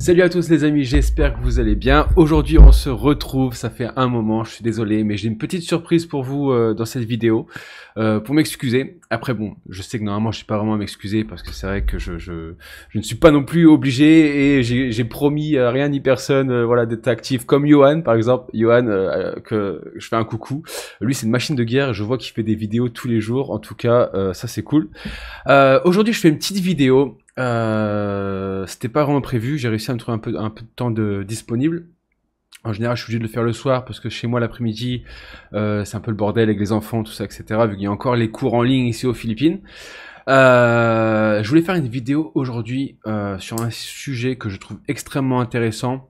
Salut à tous les amis, j'espère que vous allez bien. Aujourd'hui on se retrouve, ça fait un moment, je suis désolé, mais j'ai une petite surprise pour vous dans cette vidéo, pour m'excuser. Après bon, je sais que normalement je suis pas vraiment à m'excuser parce que c'est vrai que je ne suis pas non plus obligé et j'ai promis à rien ni personne voilà, d'être actif comme Johan par exemple. Johan, que je fais un coucou. Lui c'est une machine de guerre, je vois qu'il fait des vidéos tous les jours, en tout cas ça c'est cool. Aujourd'hui je fais une petite vidéo. C'était pas vraiment prévu, j'ai réussi à me trouver un peu de temps disponible. En général, je suis obligé de le faire le soir parce que chez moi l'après-midi, c'est un peu le bordel avec les enfants, tout ça, etc. Vu qu'il y a encore les cours en ligne ici aux Philippines. Je voulais faire une vidéo aujourd'hui sur un sujet que je trouve extrêmement intéressant.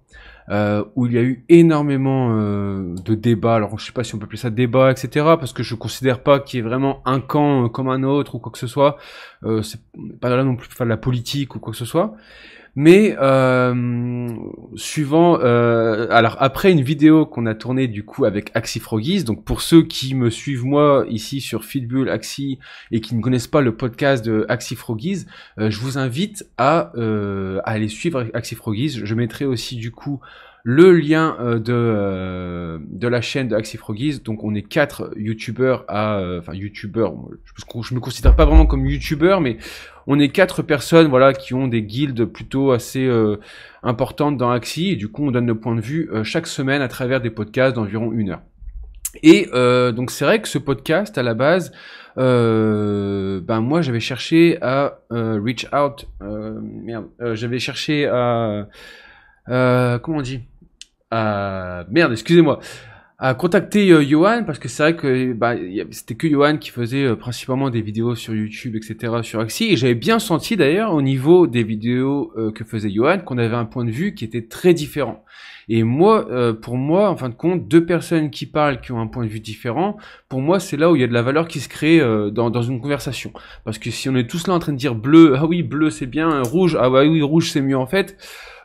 Où il y a eu énormément de débats. Alors je sais pas si on peut appeler ça débat, etc. Parce que je considère pas qu'il y ait vraiment un camp comme un autre ou quoi que ce soit. C'est pas là non plus pour faire de la politique ou quoi que ce soit. Mais suivant, alors après une vidéo qu'on a tournée du coup avec Axie Froggies, donc pour ceux qui me suivent moi ici sur Fitbull Axie et qui ne connaissent pas le podcast de Axie Froggies, je vous invite à aller suivre Axie Froggies. Je mettrai aussi du coup le lien de la chaîne de Axie Froggies. Donc on est 4 youtubeurs enfin youtubeurs, je me considère pas vraiment comme youtubeur, mais on est 4 personnes voilà qui ont des guildes plutôt assez importantes dans Axie, et du coup on donne nos points de vue chaque semaine à travers des podcasts d'environ 1 heure. Et donc c'est vrai que ce podcast à la base, ben moi j'avais cherché à reach out, j'avais cherché à comment on dit, merde, excusez-moi, à contacter Johan, parce que c'est vrai que bah, c'était que Johan qui faisait principalement des vidéos sur YouTube, etc. sur Axie, et j'avais bien senti d'ailleurs au niveau des vidéos que faisait Johan qu'on avait un point de vue qui était très différent. Et moi, pour moi, en fin de compte, 2 personnes qui parlent, qui ont un point de vue différent, pour moi, c'est là où il y a de la valeur qui se crée dans une conversation. Parce que si on est tous là en train de dire bleu, ah oui, bleu c'est bien, rouge, ah bah oui, rouge c'est mieux en fait,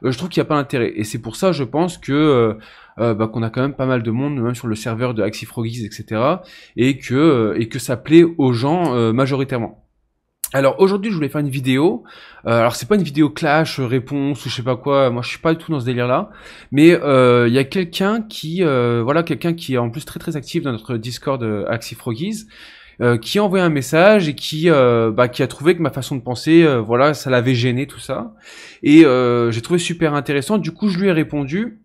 je trouve qu'il n'y a pas d'intérêt. Et c'est pour ça, je pense que bah, qu'on a quand même pas mal de monde, même sur le serveur de Axie Froggies, etc. Et que ça plaît aux gens majoritairement. Alors aujourd'hui je voulais faire une vidéo, alors c'est pas une vidéo clash, réponse ou je sais pas quoi, moi je suis pas du tout dans ce délire là, mais il y a quelqu'un qui, voilà, quelqu'un qui est en plus très actif dans notre Discord Axie Froggies, qui a envoyé un message et qui a trouvé que ma façon de penser, voilà, ça l'avait gêné tout ça, et j'ai trouvé super intéressant, du coup je lui ai répondu.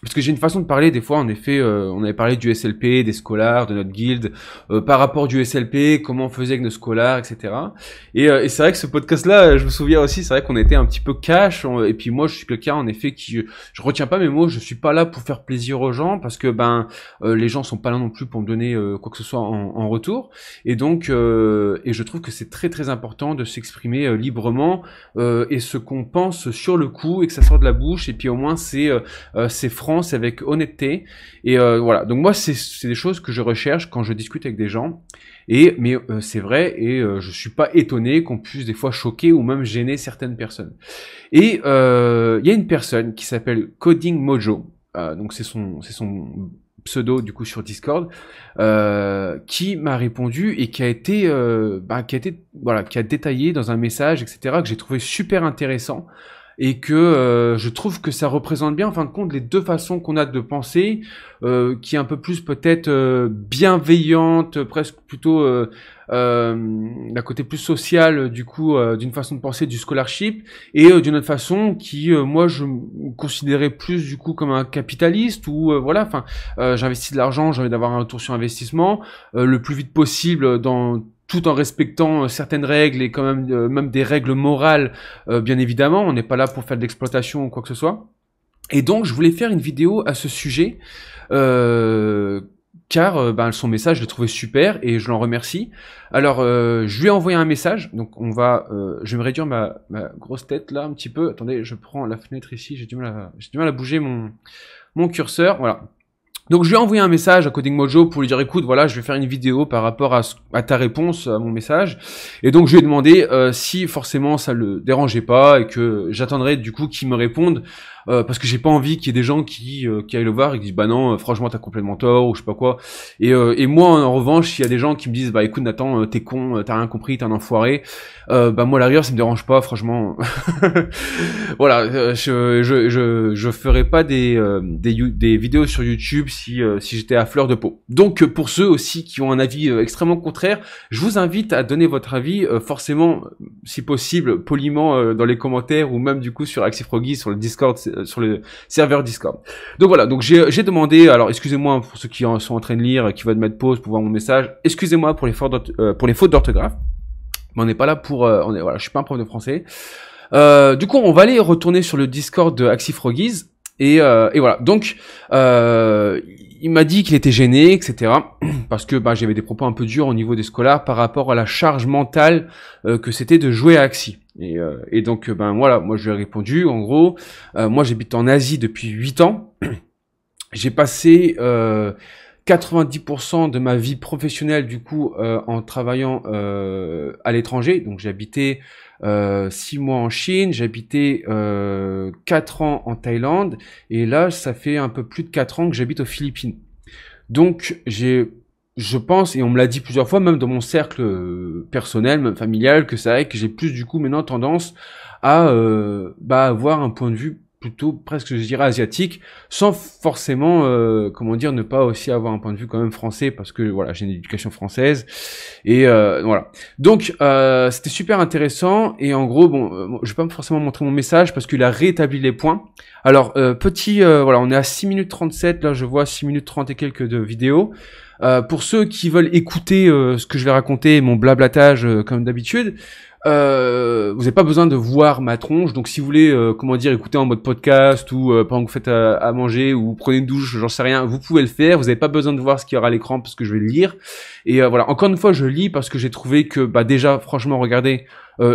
Parce que j'ai une façon de parler, des fois, en effet, on avait parlé du SLP, des scholars, de notre guilde, par rapport du SLP, comment on faisait avec nos scholars, etc. Et c'est vrai que ce podcast-là, je me souviens aussi, c'est vrai qu'on était un petit peu cash, et puis moi, je suis quelqu'un, en effet, qui, je retiens pas mes mots, je suis pas là pour faire plaisir aux gens, parce que, les gens sont pas là non plus pour me donner quoi que ce soit en retour, et donc, et je trouve que c'est très important de s'exprimer librement, et ce qu'on pense sur le coup, et que ça sort de la bouche, et puis au moins, c'est franc, c'est avec honnêteté, et voilà, donc moi c'est des choses que je recherche quand je discute avec des gens, mais c'est vrai, et je suis pas étonné qu'on puisse des fois choquer ou même gêner certaines personnes. Et il y a une personne qui s'appelle Coding Mojo, donc c'est son pseudo du coup sur Discord, qui m'a répondu et qui a été voilà, qui a détaillé dans un message, etc., que j'ai trouvé super intéressant, et que je trouve que ça représente bien en fin de compte les 2 façons qu'on a de penser, qui est un peu plus peut-être bienveillante, presque plutôt la côté plus social du coup d'une façon de penser du scholarship, et d'une autre façon qui moi je me considérais plus du coup comme un capitaliste, ou voilà, enfin j'investis de l'argent, j'ai envie d'avoir un retour sur investissement le plus vite possible, tout en respectant certaines règles, et quand même même des règles morales, bien évidemment. On n'est pas là pour faire de l'exploitation ou quoi que ce soit. Et donc, je voulais faire une vidéo à ce sujet, car son message, je l'ai trouvé super, et je l'en remercie. Alors, je lui ai envoyé un message, donc je vais me réduire ma grosse tête là un petit peu. Attendez, je prends la fenêtre ici, j'ai du mal à bouger mon curseur, voilà. Donc je lui ai envoyé un message à Coding Mojo pour lui dire écoute voilà je vais faire une vidéo par rapport à ta réponse à mon message et donc je lui ai demandé si forcément ça le dérangeait pas et que j'attendrais du coup qu'il me réponde parce que j'ai pas envie qu'il y ait des gens qui aillent le voir et qui disent bah non franchement t'as complètement tort ou je sais pas quoi et moi en revanche il y a des gens qui me disent bah écoute Nathan t'es con t'as rien compris t'es un enfoiré bah moi la rigueur ça me dérange pas franchement voilà je ferai pas des vidéos sur YouTube si j'étais à fleur de peau. Donc pour ceux aussi qui ont un avis extrêmement contraire, je vous invite à donner votre avis forcément si possible poliment dans les commentaires ou même du coup sur AxiFroggy sur le Discord sur le serveur Discord. Donc voilà, donc j'ai demandé alors excusez-moi pour ceux qui sont en train de lire qui vont mettre pause pour voir mon message, excusez-moi pour les fautes d'orthographe. Mais on n'est pas là pour voilà, je suis pas un prof de français. Du coup, on va aller retourner sur le Discord de AxiFroggy et voilà. Donc il m'a dit qu'il était gêné, etc. Parce que bah, j'avais des propos un peu durs au niveau des scolaires par rapport à la charge mentale que c'était de jouer à Axie. Et donc ben voilà, moi je lui ai répondu en gros, moi j'habite en Asie depuis 8 ans. J'ai passé 90% de ma vie professionnelle du coup en travaillant à l'étranger. Donc j'ai habité 6 mois en Chine, j'ai habité 4 ans en Thaïlande et là ça fait un peu plus de 4 ans que j'habite aux Philippines. Donc je pense, et on me l'a dit plusieurs fois, même dans mon cercle personnel, même familial, que c'est vrai que j'ai plus du coup maintenant tendance à bah, avoir un point de vue plutôt presque je dirais asiatique, sans forcément comment dire ne pas aussi avoir un point de vue quand même français parce que voilà j'ai une éducation française et voilà donc c'était super intéressant et en gros bon je vais pas forcément montrer mon message parce qu'il a rétabli les points. Alors voilà on est à 6 minutes 37 là je vois 6 minutes 30 et quelques de vidéo. Pour ceux qui veulent écouter ce que je vais raconter, mon blablatage comme d'habitude, vous n'avez pas besoin de voir ma tronche. Donc si vous voulez, comment dire, écouter en mode podcast ou pendant que vous faites à manger ou vous prenez une douche, j'en sais rien, vous pouvez le faire. Vous n'avez pas besoin de voir ce qu'il y aura à l'écran parce que je vais le lire. Et voilà, encore une fois, je lis parce que j'ai trouvé que bah déjà, franchement, regardez.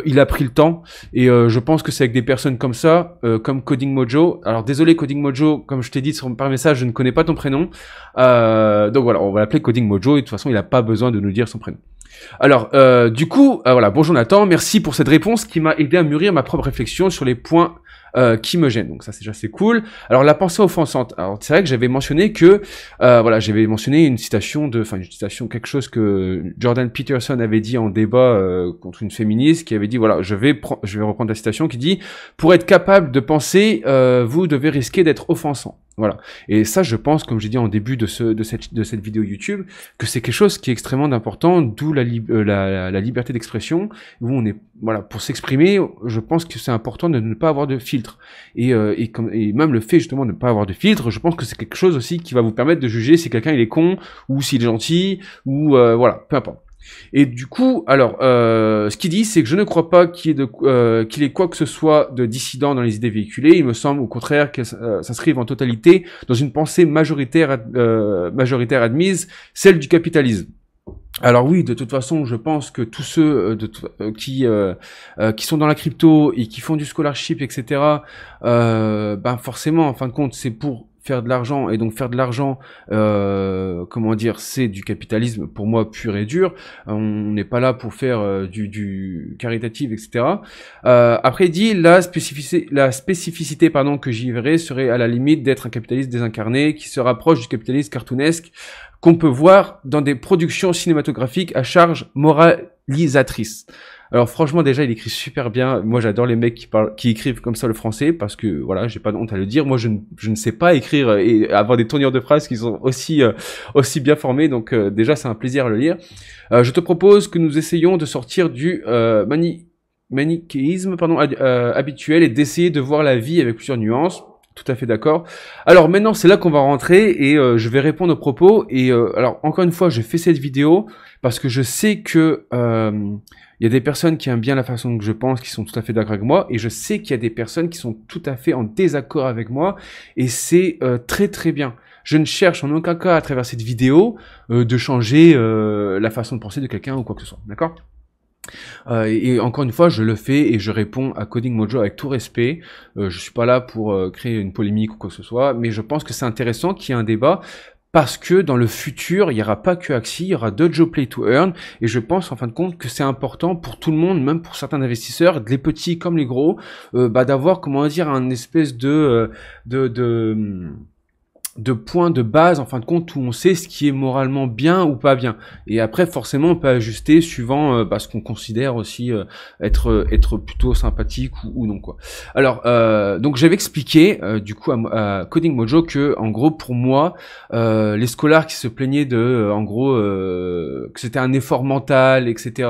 Il a pris le temps et je pense que c'est avec des personnes comme ça, comme Coding Mojo. Alors désolé Coding Mojo, comme je t'ai dit par message, je ne connais pas ton prénom. Donc voilà, on va l'appeler Coding Mojo et de toute façon il n'a pas besoin de nous dire son prénom. Alors du coup, voilà, bonjour Nathan, merci pour cette réponse qui m'a aidé à mûrir ma propre réflexion sur les points qui me gênent. Donc ça c'est déjà c'est cool. Alors la pensée offensante. Alors c'est vrai que j'avais mentionné que voilà, j'avais mentionné une citation quelque chose que Jordan Peterson avait dit en débat contre une féministe qui avait dit voilà, je vais reprendre la citation qui dit pour être capable de penser vous devez risquer d'être offensant. Voilà. Et ça, je pense, comme j'ai dit en début de cette vidéo YouTube, que c'est quelque chose qui est extrêmement important, d'où la liberté d'expression, où on est, voilà, pour s'exprimer, je pense que c'est important de ne pas avoir de filtre. Et même le fait, justement, de ne pas avoir de filtre, je pense que c'est quelque chose aussi qui va vous permettre de juger si quelqu'un il est con, ou s'il est gentil, ou voilà, peu importe. Et du coup, alors, ce qu'il dit, c'est que je ne crois pas qu'il y ait quoi que ce soit de dissident dans les idées véhiculées. Il me semble au contraire que s'inscrivent en totalité dans une pensée majoritaire admise, celle du capitalisme. Alors oui, de toute façon, je pense que tous ceux qui sont dans la crypto et qui font du scholarship, etc., ben forcément, en fin de compte, c'est pour faire de l'argent, et donc faire de l'argent, comment dire, c'est du capitalisme pour moi pur et dur. On n'est pas là pour faire du caritatif, etc. Après, il dit la spécificité pardon que j'y verrais serait à la limite d'être un capitaliste désincarné qui se rapproche du capitalisme cartoonesque qu'on peut voir dans des productions cinématographiques à charge moralisatrice. Alors franchement déjà il écrit super bien. Moi j'adore les mecs qui écrivent comme ça le français parce que voilà j'ai pas de honte à le dire. Moi je ne sais pas écrire et avoir des tournures de phrases qui sont aussi bien formées. Donc déjà c'est un plaisir à le lire. Je te propose que nous essayions de sortir du manichéisme habituel et d'essayer de voir la vie avec plusieurs nuances. Tout à fait d'accord. Alors maintenant c'est là qu'on va rentrer et je vais répondre aux propos et alors encore une fois je fais cette vidéo parce que je sais que il y a des personnes qui aiment bien la façon dont je pense, qui sont tout à fait d'accord avec moi, et je sais qu'il y a des personnes qui sont tout à fait en désaccord avec moi, et c'est très très bien. Je ne cherche en aucun cas à travers cette vidéo de changer la façon de penser de quelqu'un ou quoi que ce soit, d'accord ? Et encore une fois, je le fais et je réponds à Coding Mojo avec tout respect. Je suis pas là pour créer une polémique ou quoi que ce soit, mais je pense que c'est intéressant qu'il y ait un débat parce que dans le futur, il n'y aura pas que Axie, il y aura d'autres jeux play to earn, et je pense en fin de compte que c'est important pour tout le monde, même pour certains investisseurs, les petits comme les gros, d'avoir, comment dire, un espèce de points de base en fin de compte où on sait ce qui est moralement bien ou pas bien. Et après forcément on peut ajuster suivant ce qu'on considère aussi être plutôt sympathique ou non quoi. Alors donc j'avais expliqué du coup à Coding Mojo que en gros pour moi les scholars qui se plaignaient de en gros que c'était un effort mental etc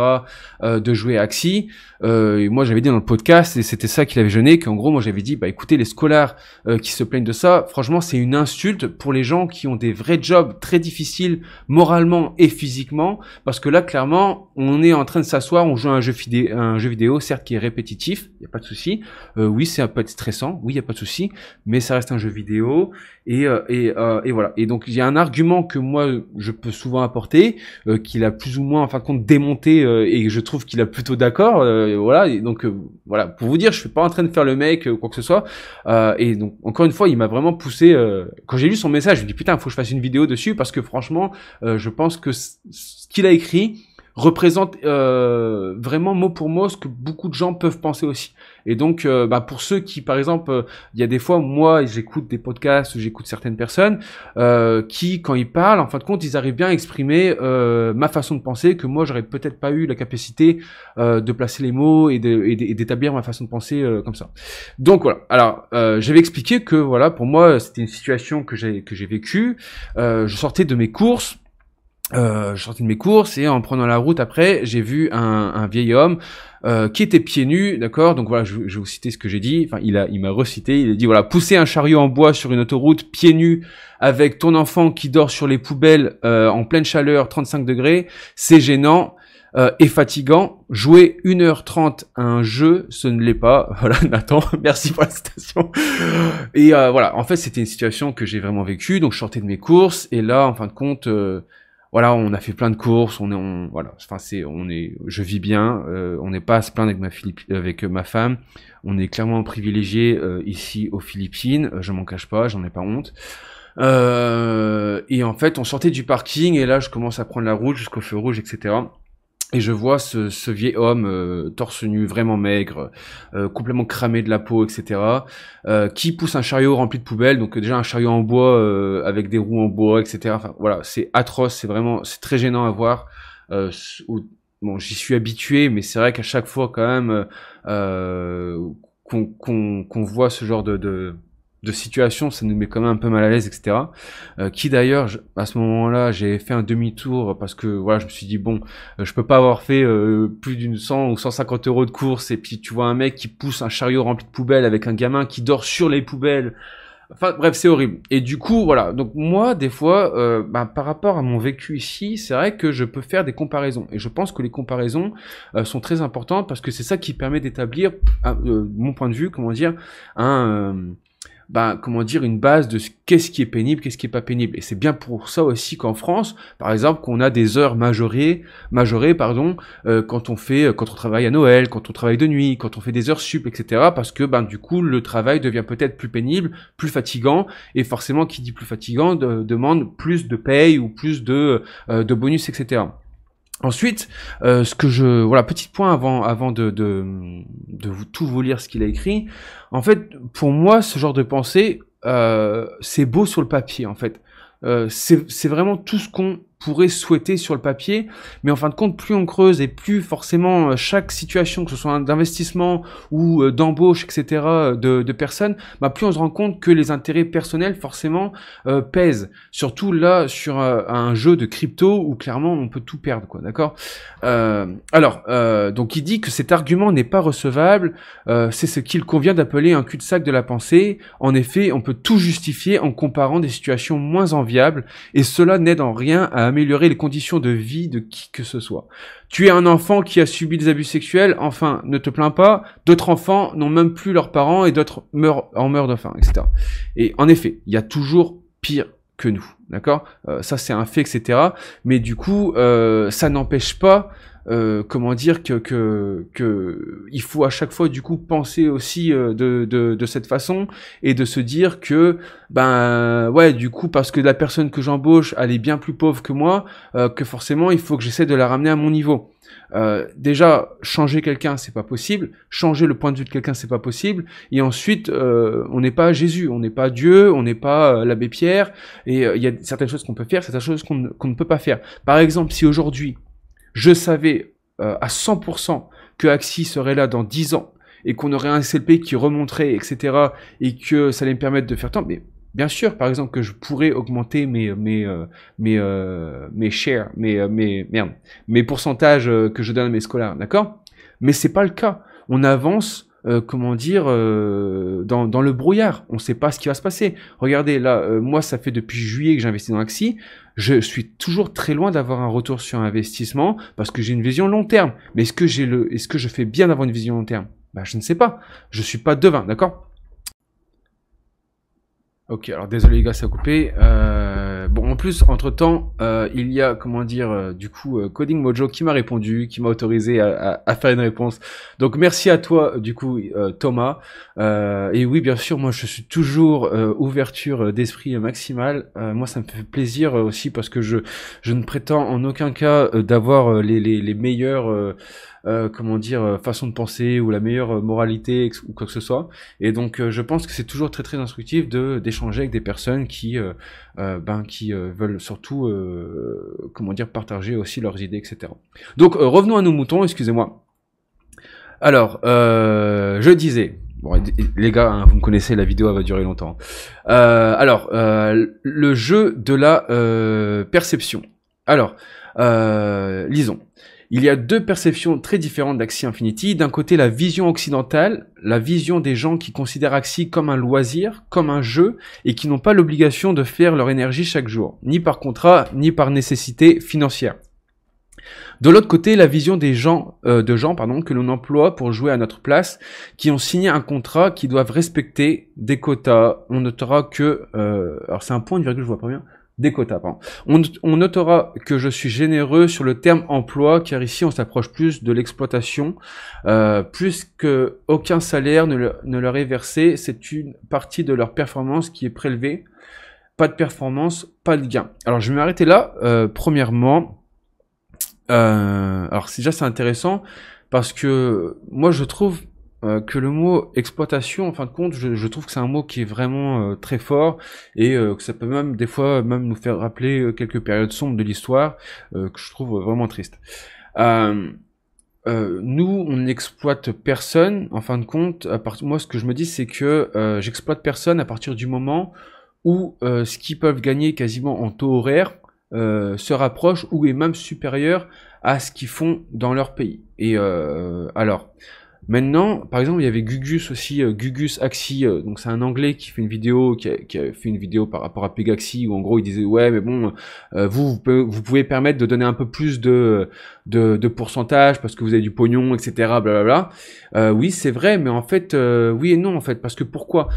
de jouer Axie, et moi j'avais dit dans le podcast et c'était ça qui l'avait gêné, qu'en gros moi j'avais dit bah écoutez les scholars qui se plaignent de ça, franchement c'est une insulte pour les gens qui ont des vrais jobs très difficiles moralement et physiquement, parce que là clairement on est en train de s'asseoir, on joue à un jeu vidéo certes qui est répétitif, il y a pas de souci, oui c'est un peu stressant, oui il y a pas de souci, mais ça reste un jeu vidéo et voilà. Et donc il y a un argument que moi je peux souvent apporter, qu'il a plus ou moins en fin de compte démonté et je trouve qu'il a plutôt d'accord, voilà. Et donc voilà, pour vous dire, je suis pas en train de faire le mec quoi que ce soit, et donc encore une fois il m'a vraiment poussé, quand j'ai lu son message je me dis putain faut que je fasse une vidéo dessus, parce que franchement je pense que ce qu'il a écrit représente vraiment mot pour mot ce que beaucoup de gens peuvent penser aussi. Et donc pour ceux qui par exemple il y a des fois moi j'écoute des podcasts ou j'écoute certaines personnes qui quand ils parlent en fin de compte ils arrivent bien à exprimer ma façon de penser, que moi j'aurais peut-être pas eu la capacité de placer les mots et d'établir ma façon de penser comme ça. Donc voilà, alors j'avais expliqué que voilà pour moi c'était une situation que j'ai vécue, je sortais de mes courses et en prenant la route après, j'ai vu un vieil homme qui était pieds nus, d'accord. Donc voilà, je vais vous citer ce que j'ai dit. Enfin, il m'a recité. Il a dit voilà, pousser un chariot en bois sur une autoroute pieds nus avec ton enfant qui dort sur les poubelles en pleine chaleur, 35 degrés, c'est gênant. Et fatigant, jouer 1h30 à un jeu, ce ne l'est pas. Voilà, Nathan, merci pour la citation. Et voilà, en fait, c'était une situation que j'ai vraiment vécue. Donc, je sortais de mes courses et là, en fin de compte, voilà, on a fait plein de courses. Je vis bien. On n'est pas à se plaindre avec ma femme. On est clairement privilégié ici aux Philippines. Je m'en cache pas, j'en ai pas honte. Et en fait, on sortait du parking et là, je commence à prendre la route jusqu'au feu rouge, etc. Et je vois ce vieil homme torse nu, vraiment maigre, complètement cramé de la peau, etc., qui pousse un chariot rempli de poubelles. Donc déjà un chariot en bois avec des roues en bois, etc. Enfin voilà, c'est atroce, c'est très gênant à voir. Bon, j'y suis habitué, mais c'est vrai qu'à chaque fois quand même qu'on voit ce genre de situation, ça nous met quand même un peu mal à l'aise, etc. Qui d'ailleurs, à ce moment-là, j'ai fait un demi-tour parce que voilà, je me suis dit bon, je peux pas avoir fait plus d'une 100 ou 150 euros de course et puis tu vois un mec qui pousse un chariot rempli de poubelles avec un gamin qui dort sur les poubelles. Enfin bref, c'est horrible. Et du coup, voilà. Donc moi, des fois, par rapport à mon vécu ici, c'est vrai que je peux faire des comparaisons. Et je pense que les comparaisons sont très importantes parce que c'est ça qui permet d'établir, mon point de vue, comment dire, une base de qu'est-ce qui est pénible, qu'est-ce qui est pas pénible. Et c'est bien pour ça aussi qu'en France, par exemple, qu'on a des heures majorées, quand on travaille à Noël, quand on travaille de nuit, quand on fait des heures sup, etc. Parce que, du coup, le travail devient peut-être plus pénible, plus fatigant, et forcément, qui dit plus fatigant, demande plus de paye ou plus de bonus, etc. Ensuite, petit point avant de vous lire ce qu'il a écrit. En fait, pour moi, ce genre de pensée, c'est beau sur le papier, en fait. C'est vraiment tout ce qu'on pourrait souhaiter sur le papier, mais en fin de compte, plus on creuse et plus forcément chaque situation, que ce soit d'investissement ou d'embauche, etc., de personnes, plus on se rend compte que les intérêts personnels forcément pèsent. Surtout là sur un jeu de crypto où clairement on peut tout perdre, quoi, d'accord. Donc il dit que cet argument n'est pas recevable. C'est ce qu'il convient d'appeler un cul-de-sac de la pensée. En effet, on peut tout justifier en comparant des situations moins enviables, et cela n'aide en rien à améliorer les conditions de vie de qui que ce soit. Tu es un enfant qui a subi des abus sexuels, enfin, ne te plains pas, d'autres enfants n'ont même plus leurs parents et d'autres meurent de faim, etc. Et en effet, il y a toujours pire que nous, d'accord ? Ça c'est un fait, etc. Mais du coup, ça n'empêche pas comment dire que il faut à chaque fois du coup penser aussi de cette façon et de se dire que ben ouais du coup parce que la personne que j'embauche elle est bien plus pauvre que moi que forcément il faut que j'essaie de la ramener à mon niveau. Déjà changer quelqu'un c'est pas possible, changer le point de vue de quelqu'un c'est pas possible, et ensuite on n'est pas Jésus, on n'est pas Dieu, on n'est pas l'abbé Pierre, et il y a certaines choses qu'on peut faire, certaines choses qu'on ne peut pas faire. Par exemple, si aujourd'hui je savais à 100% que Axie serait là dans 10 ans et qu'on aurait un SLP qui remonterait, etc., et que ça allait me permettre de faire tant, mais bien sûr, par exemple, que je pourrais augmenter mes shares, mes pourcentages que je donne à mes scolaires, d'accord? Mais c'est pas le cas. On avance, comment dire, dans le brouillard. On sait pas ce qui va se passer. Regardez, là, moi, ça fait depuis juillet que j'investis dans Axie. Je suis toujours très loin d'avoir un retour sur investissement parce que j'ai une vision long terme. Mais est-ce que je fais bien d'avoir une vision long terme? Bah, je ne sais pas. Je suis pas devin, d'accord? Ok, alors désolé les gars, ça a coupé. Bon, en plus, entre-temps, il y a, comment dire, du coup, Coding Mojo qui m'a répondu, qui m'a autorisé à faire une réponse. Donc, merci à toi, du coup, Thomas. Et oui, bien sûr, moi, je suis toujours ouverture d'esprit maximale. Moi, ça me fait plaisir aussi parce que je ne prétends en aucun cas d'avoir les meilleurs... comment dire, façon de penser ou la meilleure moralité ou quoi que ce soit. Et donc, je pense que c'est toujours très très instructif d'échanger avec des personnes qui veulent surtout, comment dire, partager aussi leurs idées, etc. Donc, revenons à nos moutons, excusez-moi. Alors, je disais, bon, les gars, hein, vous me connaissez, la vidéo elle va durer longtemps. Le jeu de la perception. Alors, lisons. Il y a deux perceptions très différentes d'Axie Infinity. D'un côté, la vision occidentale, la vision des gens qui considèrent Axie comme un loisir, comme un jeu, et qui n'ont pas l'obligation de faire leur énergie chaque jour, ni par contrat, ni par nécessité financière. De l'autre côté, la vision des gens, que l'on emploie pour jouer à notre place, qui ont signé un contrat, qui doivent respecter des quotas. On notera que, alors c'est un point de virgule, je vois pas bien. Des quotas, pardon. On notera que je suis généreux sur le terme emploi, car ici on s'approche plus de l'exploitation, plus que aucun salaire ne leur est versé. C'est une partie de leur performance qui est prélevée. Pas de performance, pas de gain. Alors je vais m'arrêter là. Premièrement, alors déjà c'est intéressant parce que moi je trouve que le mot exploitation, en fin de compte, je trouve que c'est un mot qui est vraiment très fort et que ça peut même des fois même nous faire rappeler quelques périodes sombres de l'histoire que je trouve vraiment triste. Nous, on n'exploite personne, en fin de compte. Moi, ce que je me dis, c'est que j'exploite personne à partir du moment où ce qu'ils peuvent gagner quasiment en taux horaire se rapproche ou est même supérieur à ce qu'ils font dans leur pays. Et alors, maintenant, par exemple, il y avait Gugus aussi, Gugus Axie, donc c'est un Anglais qui fait une vidéo, qui a fait une vidéo par rapport à Pegaxi, où en gros il disait ouais mais bon, vous pouvez permettre de donner un peu plus de pourcentage parce que vous avez du pognon, etc. Blablabla. Oui c'est vrai, mais en fait oui et non en fait, parce que pourquoi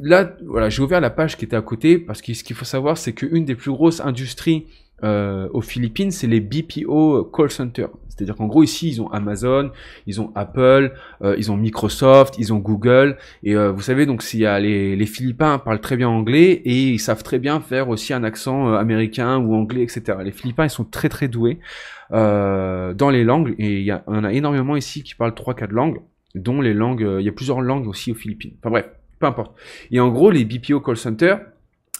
là, voilà, j'ai ouvert la page qui était à côté parce que ce qu'il faut savoir, c'est qu'une des plus grosses industries aux Philippines, c'est les BPO call centers. C'est-à-dire qu'en gros, ici, ils ont Amazon, ils ont Apple, ils ont Microsoft, ils ont Google. Et vous savez, donc, s'il y a les Philippins parlent très bien anglais et ils savent très bien faire aussi un accent américain ou anglais, etc. Les Philippins, ils sont très très doués dans les langues. Et on en a énormément ici qui parlent 3-4 langues, dont les langues, il y a plusieurs langues aussi aux Philippines. Enfin bref. Peu importe. Et en gros, les BPO call centers,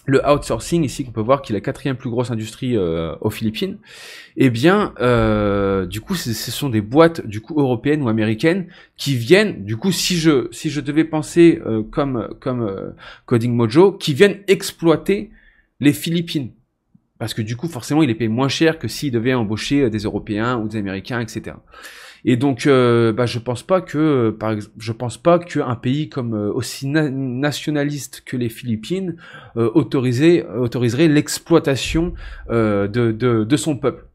le outsourcing ici, qu'on peut voir qu'il est la quatrième plus grosse industrie aux Philippines, eh bien, du coup, ce sont des boîtes du coup européennes ou américaines qui viennent, du coup, si je devais penser comme Coding Mojo, qui viennent exploiter les Philippines. Parce que du coup, forcément, ils les payent moins cher que s'ils devaient embaucher des Européens ou des Américains, etc. Et donc, je pense pas que, je pense pas qu'un pays comme aussi nationaliste que les Philippines autoriserait l'exploitation de son peuple.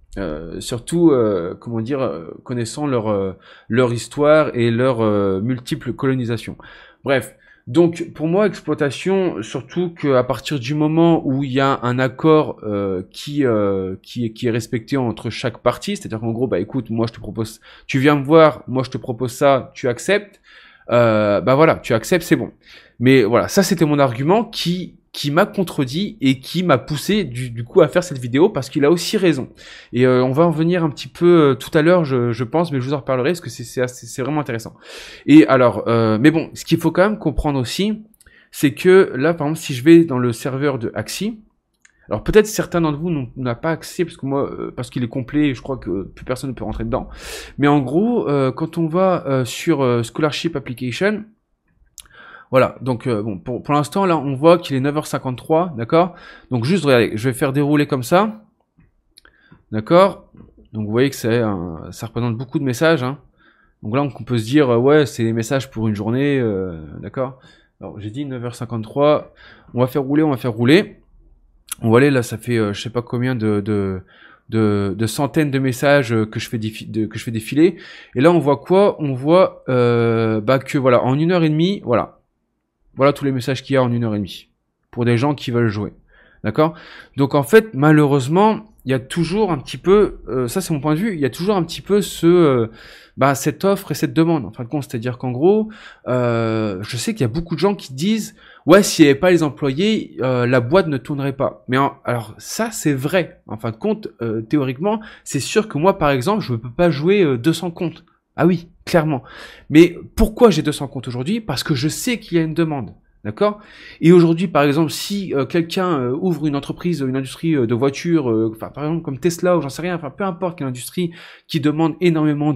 Surtout, comment dire, connaissant leur histoire et leur multiples colonisations. Bref. Donc pour moi, exploitation, surtout qu'à partir du moment où il y a un accord qui est respecté entre chaque partie, c'est-à-dire qu'en gros, bah écoute, moi je te propose, tu viens me voir, moi je te propose ça, tu acceptes, bah voilà, tu acceptes, c'est bon. Mais voilà, ça c'était mon argument qui m'a contredit et qui m'a poussé du coup à faire cette vidéo parce qu'il a aussi raison. Et on va en venir un petit peu tout à l'heure, je pense, mais je vous en reparlerai parce que c'est vraiment intéressant. Et alors, mais bon, ce qu'il faut quand même comprendre aussi, c'est que là, par exemple, si je vais dans le serveur de Axie, alors peut-être certains d'entre vous n'ont pas accès parce que moi, parce qu'il est complet, je crois que plus personne ne peut rentrer dedans. Mais en gros, quand on va sur Scholarship Application, voilà, donc bon, pour l'instant, là, on voit qu'il est 9h53, d'accord? Donc juste, regardez, je vais faire dérouler comme ça, d'accord? Donc vous voyez que ça représente beaucoup de messages, hein. Donc là, on peut se dire, ouais, c'est des messages pour une journée, d'accord? Alors j'ai dit 9h53, on va faire rouler, on va faire rouler. On va aller, là, ça fait je sais pas combien de centaines de messages que je fais défiler. Et là, on voit quoi? On voit bah, que voilà, en 1h30, voilà tous les messages qu'il y a en 1h30 pour des gens qui veulent jouer. D'accord? Donc en fait, malheureusement, il y a toujours un petit peu, ça c'est mon point de vue, il y a toujours un petit peu cette offre et cette demande. En fin de compte, c'est-à-dire qu'en gros, je sais qu'il y a beaucoup de gens qui disent, ouais, s'il n'y avait pas les employés, la boîte ne tournerait pas. Mais alors ça c'est vrai. En fin de compte, théoriquement, c'est sûr que moi par exemple, je ne peux pas jouer 200 comptes. Ah oui, clairement. Mais pourquoi j'ai 200 comptes aujourd'hui? Parce que je sais qu'il y a une demande. D'accord? Et aujourd'hui, par exemple, si quelqu'un ouvre une entreprise, une industrie de voitures, par exemple comme Tesla ou j'en sais rien, enfin peu importe quelle industrie qui demande énormément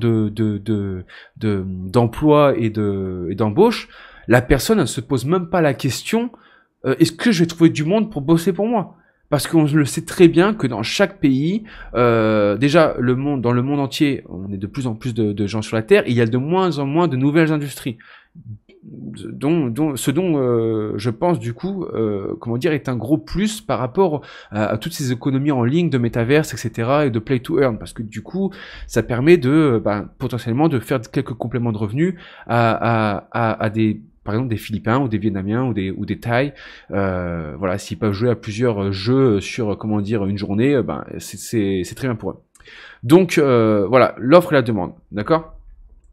d'emplois et d'embauche, la personne ne se pose même pas la question est-ce que je vais trouver du monde pour bosser pour moi? Parce qu'on le sait très bien que dans chaque pays, déjà dans le monde entier, on est de plus en plus de gens sur la Terre, et il y a de moins en moins de nouvelles industries. Ce dont je pense du coup, comment dire, est un gros plus par rapport à toutes ces économies en ligne de métaverse, etc. et de play to earn, parce que du coup, ça permet de potentiellement de faire quelques compléments de revenus à des par exemple des Philippins ou des Vietnamiens ou des Thaïs, voilà, s'ils peuvent jouer à plusieurs jeux sur comment dire une journée, c'est très bien pour eux. Donc voilà, l'offre et la demande, d'accord?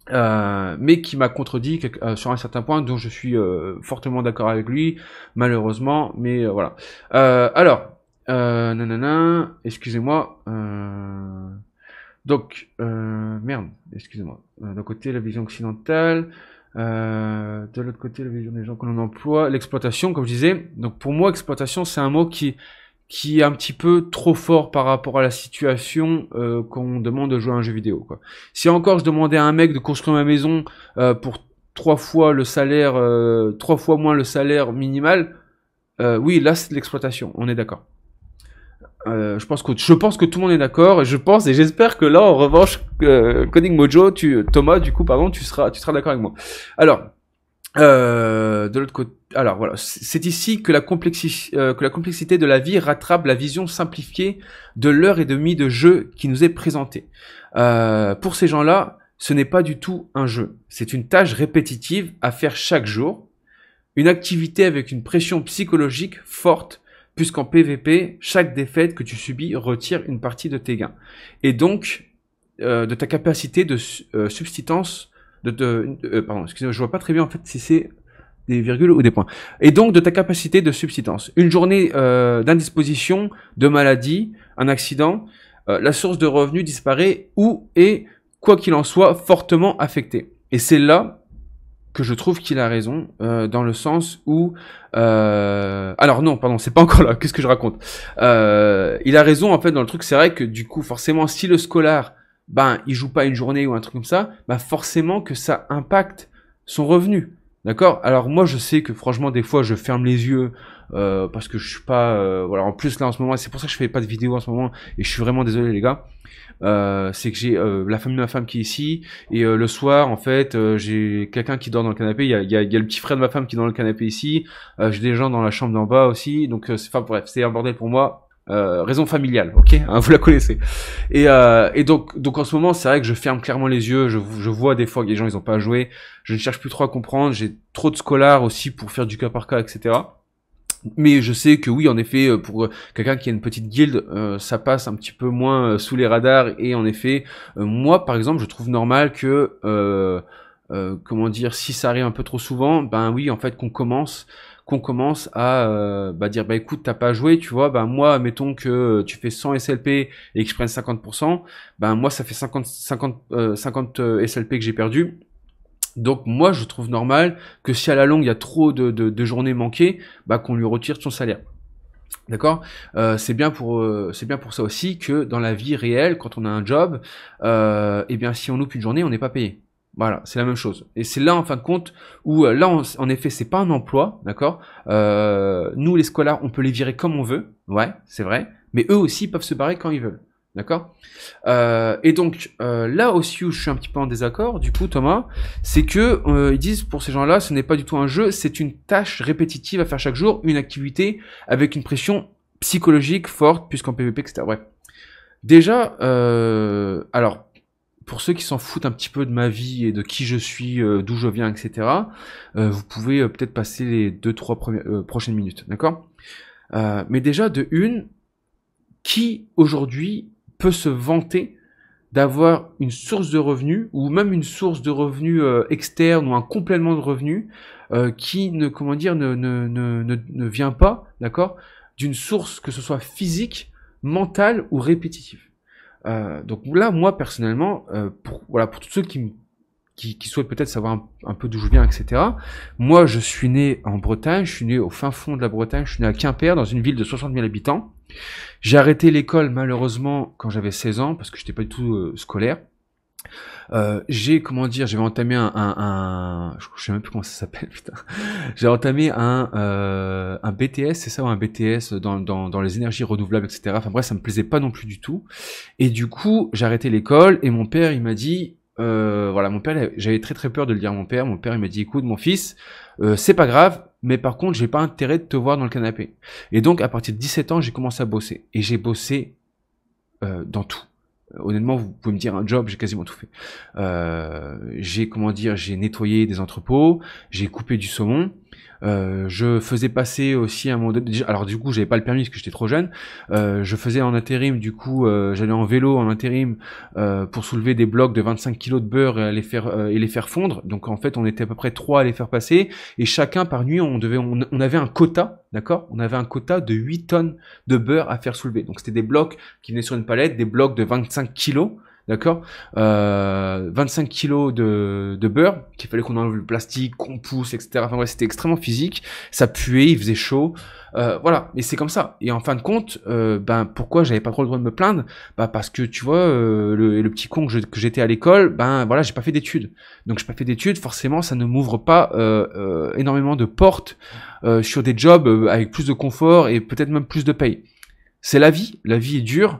Mais qui m'a contredit sur un certain point, dont je suis fortement d'accord avec lui, malheureusement, mais voilà. Alors, nanana, excusez-moi. Donc, merde, excusez-moi. D'un côté, la vision occidentale, de l'autre côté, la vision des gens que l'on emploie, l'exploitation, comme je disais. Donc, pour moi, exploitation, c'est un mot qui est un petit peu trop fort par rapport à la situation qu'on demande de jouer à un jeu vidéo, quoi. Si encore je demandais à un mec de construire ma maison pour 3 fois moins le salaire minimal, oui, là c'est de l'exploitation, on est d'accord. Je pense que tout le monde est d'accord, et je pense et j'espère que là, en revanche, Coding Mojo, Thomas, du coup, pardon, tu seras d'accord avec moi. Alors, de l'autre côté, alors voilà, c'est ici que la complexité de la vie rattrape la vision simplifiée de l'heure et demie de jeu qui nous est présentée. Pour ces gens-là, ce n'est pas du tout un jeu, c'est une tâche répétitive à faire chaque jour, une activité avec une pression psychologique forte, puisqu'en PVP, chaque défaite que tu subis retire une partie de tes gains, et donc de ta capacité de subsistance. Pardon, excusez-moi, je vois pas très bien en fait si c'est des virgules ou des points. Et donc de ta capacité de subsistance. Une journée d'indisposition, de maladie, un accident, la source de revenus disparaît ou est, quoi qu'il en soit, fortement affectée. Et c'est là que je trouve qu'il a raison, dans le sens où... Alors non, pardon, c'est pas encore là, qu'est-ce que je raconte? Il a raison en fait dans le truc, c'est vrai que du coup, forcément, si le scolaire il joue pas une journée ou un truc comme ça, forcément que ça impacte son revenu. D'accord? Alors moi je sais que franchement des fois je ferme les yeux parce que je suis pas voilà, en plus là en ce moment, c'est pour ça que je fais pas de vidéo en ce moment et je suis vraiment désolé les gars. C'est que j'ai la famille de ma femme qui est ici et le soir en fait j'ai quelqu'un qui dort dans le canapé, il y a le petit frère de ma femme qui est dans le canapé ici, j'ai des gens dans la chambre d'en bas aussi, donc enfin bref, c'est un bordel pour moi. raison familiale, ok, hein, vous la connaissez. Et donc en ce moment, c'est vrai que je ferme clairement les yeux. Je vois des fois que les gens ils ont pas joué. Je ne cherche plus trop à comprendre. J'ai trop de scholars aussi pour faire du cas par cas, etc. Mais je sais que oui, en effet, pour quelqu'un qui a une petite guilde, ça passe un petit peu moins sous les radars. Et en effet, moi, par exemple, je trouve normal que, comment dire, si ça arrive un peu trop souvent, ben oui, en fait, qu'on commence à dire, bah écoute, t'as pas joué, tu vois, ben moi, mettons que tu fais 100 SLP et que je prenne 50%, ben moi, ça fait 50 SLP que j'ai perdu. Donc moi je trouve normal que si à la longue il y a trop de journées manquées, bah qu'on lui retire son salaire. D'accord. C'est bien pour ça aussi que dans la vie réelle, quand on a un job, eh bien si on loupe une journée, on n'est pas payé. Voilà, c'est la même chose. Et c'est là en fin de compte où là en effet c'est pas un emploi, d'accord. Nous les scolaires, on peut les virer comme on veut, ouais, c'est vrai. Mais eux aussi peuvent se barrer quand ils veulent. D'accord. Et donc là aussi où je suis un petit peu en désaccord, du coup Thomas, c'est que ils disent pour ces gens-là, ce n'est pas du tout un jeu, c'est une tâche répétitive à faire chaque jour, une activité avec une pression psychologique forte, puisqu'en PvP, etc. Ouais. Déjà, alors pour ceux qui s'en foutent un petit peu de ma vie et de qui je suis, d'où je viens, etc. Vous pouvez peut-être passer les 2-3 prochaines minutes, d'accord. Mais déjà de une, qui aujourd'hui peut se vanter d'avoir une source de revenus ou même une source de revenus externe ou un complément de revenus qui ne comment dire ne vient pas, d'accord, d'une source que ce soit physique, mentale ou répétitive. Donc là moi personnellement pour tous ceux qui souhaitent peut-être savoir un peu d'où je viens, etc. Moi je suis né en Bretagne, je suis né au fin fond de la Bretagne, je suis né à Quimper dans une ville de 60 000 habitants. J'ai arrêté l'école malheureusement quand j'avais 16 ans parce que j'étais pas du tout scolaire. J'avais entamé je sais même plus comment ça s'appelle, putain. J'ai entamé un BTS, c'est ça, ou un BTS dans les énergies renouvelables, etc. Enfin bref, ça me plaisait pas non plus du tout. Et du coup, j'ai arrêté l'école et mon père, il m'a dit, voilà, mon père, j'avais très très peur de le dire à mon père. Mon père, il m'a dit, écoute, mon fils, c'est pas grave, mais par contre, j'ai pas intérêt de te voir dans le canapé. Et donc, à partir de 17 ans, j'ai commencé à bosser. Et j'ai bossé dans tout. Honnêtement, vous pouvez me dire un job, j'ai quasiment tout fait. J'ai nettoyé des entrepôts, j'ai coupé du saumon. Je faisais passer aussi un moment donné, alors du coup j'avais pas le permis parce que j'étais trop jeune. Je faisais en intérim, du coup j'allais en vélo en intérim pour soulever des blocs de 25 kilos de beurre et les faire fondre. Donc en fait on était à peu près 3 à les faire passer et chacun par nuit on avait un quota, d'accord. On avait un quota de 8 tonnes de beurre à faire soulever. Donc c'était des blocs qui venaient sur une palette, des blocs de 25 kilos. D'accord, 25 kilos de beurre qu'il fallait qu'on enlève le plastique, qu'on pousse, etc. Enfin ouais, c'était extrêmement physique, ça puait, il faisait chaud, voilà. Et c'est comme ça. Et en fin de compte, pourquoi j'avais pas trop le droit de me plaindre? Parce que tu vois, le petit con que j'étais à l'école, voilà, j'ai pas fait d'études. Donc j'ai pas fait d'études, forcément, ça ne m'ouvre pas énormément de portes sur des jobs avec plus de confort et peut-être même plus de paye. C'est la vie est dure.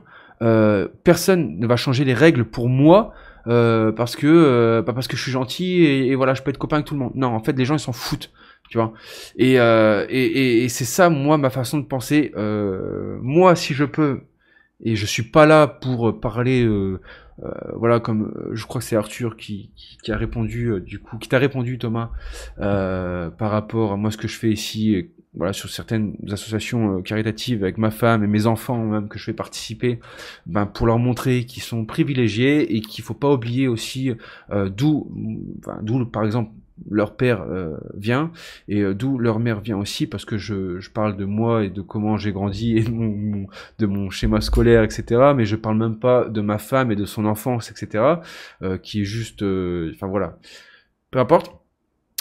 Personne ne va changer les règles pour moi parce que je suis gentil et voilà, je peux être copain avec tout le monde. Non, en fait les gens ils s'en foutent, tu vois. Et c'est ça moi ma façon de penser. Moi si je peux, et je suis pas là pour parler voilà, comme je crois que c'est Arthur qui a répondu du coup, qui t'a répondu Thomas par rapport à moi ce que je fais ici, voilà, sur certaines associations caritatives avec ma femme et mes enfants même que je fais participer, pour leur montrer qu'ils sont privilégiés et qu'il faut pas oublier aussi d'où par exemple leur père vient et d'où leur mère vient aussi, parce que je parle de moi et de comment j'ai grandi et de mon schéma scolaire, etc. Mais je parle même pas de ma femme et de son enfance, etc. Qui est juste, enfin voilà, peu importe.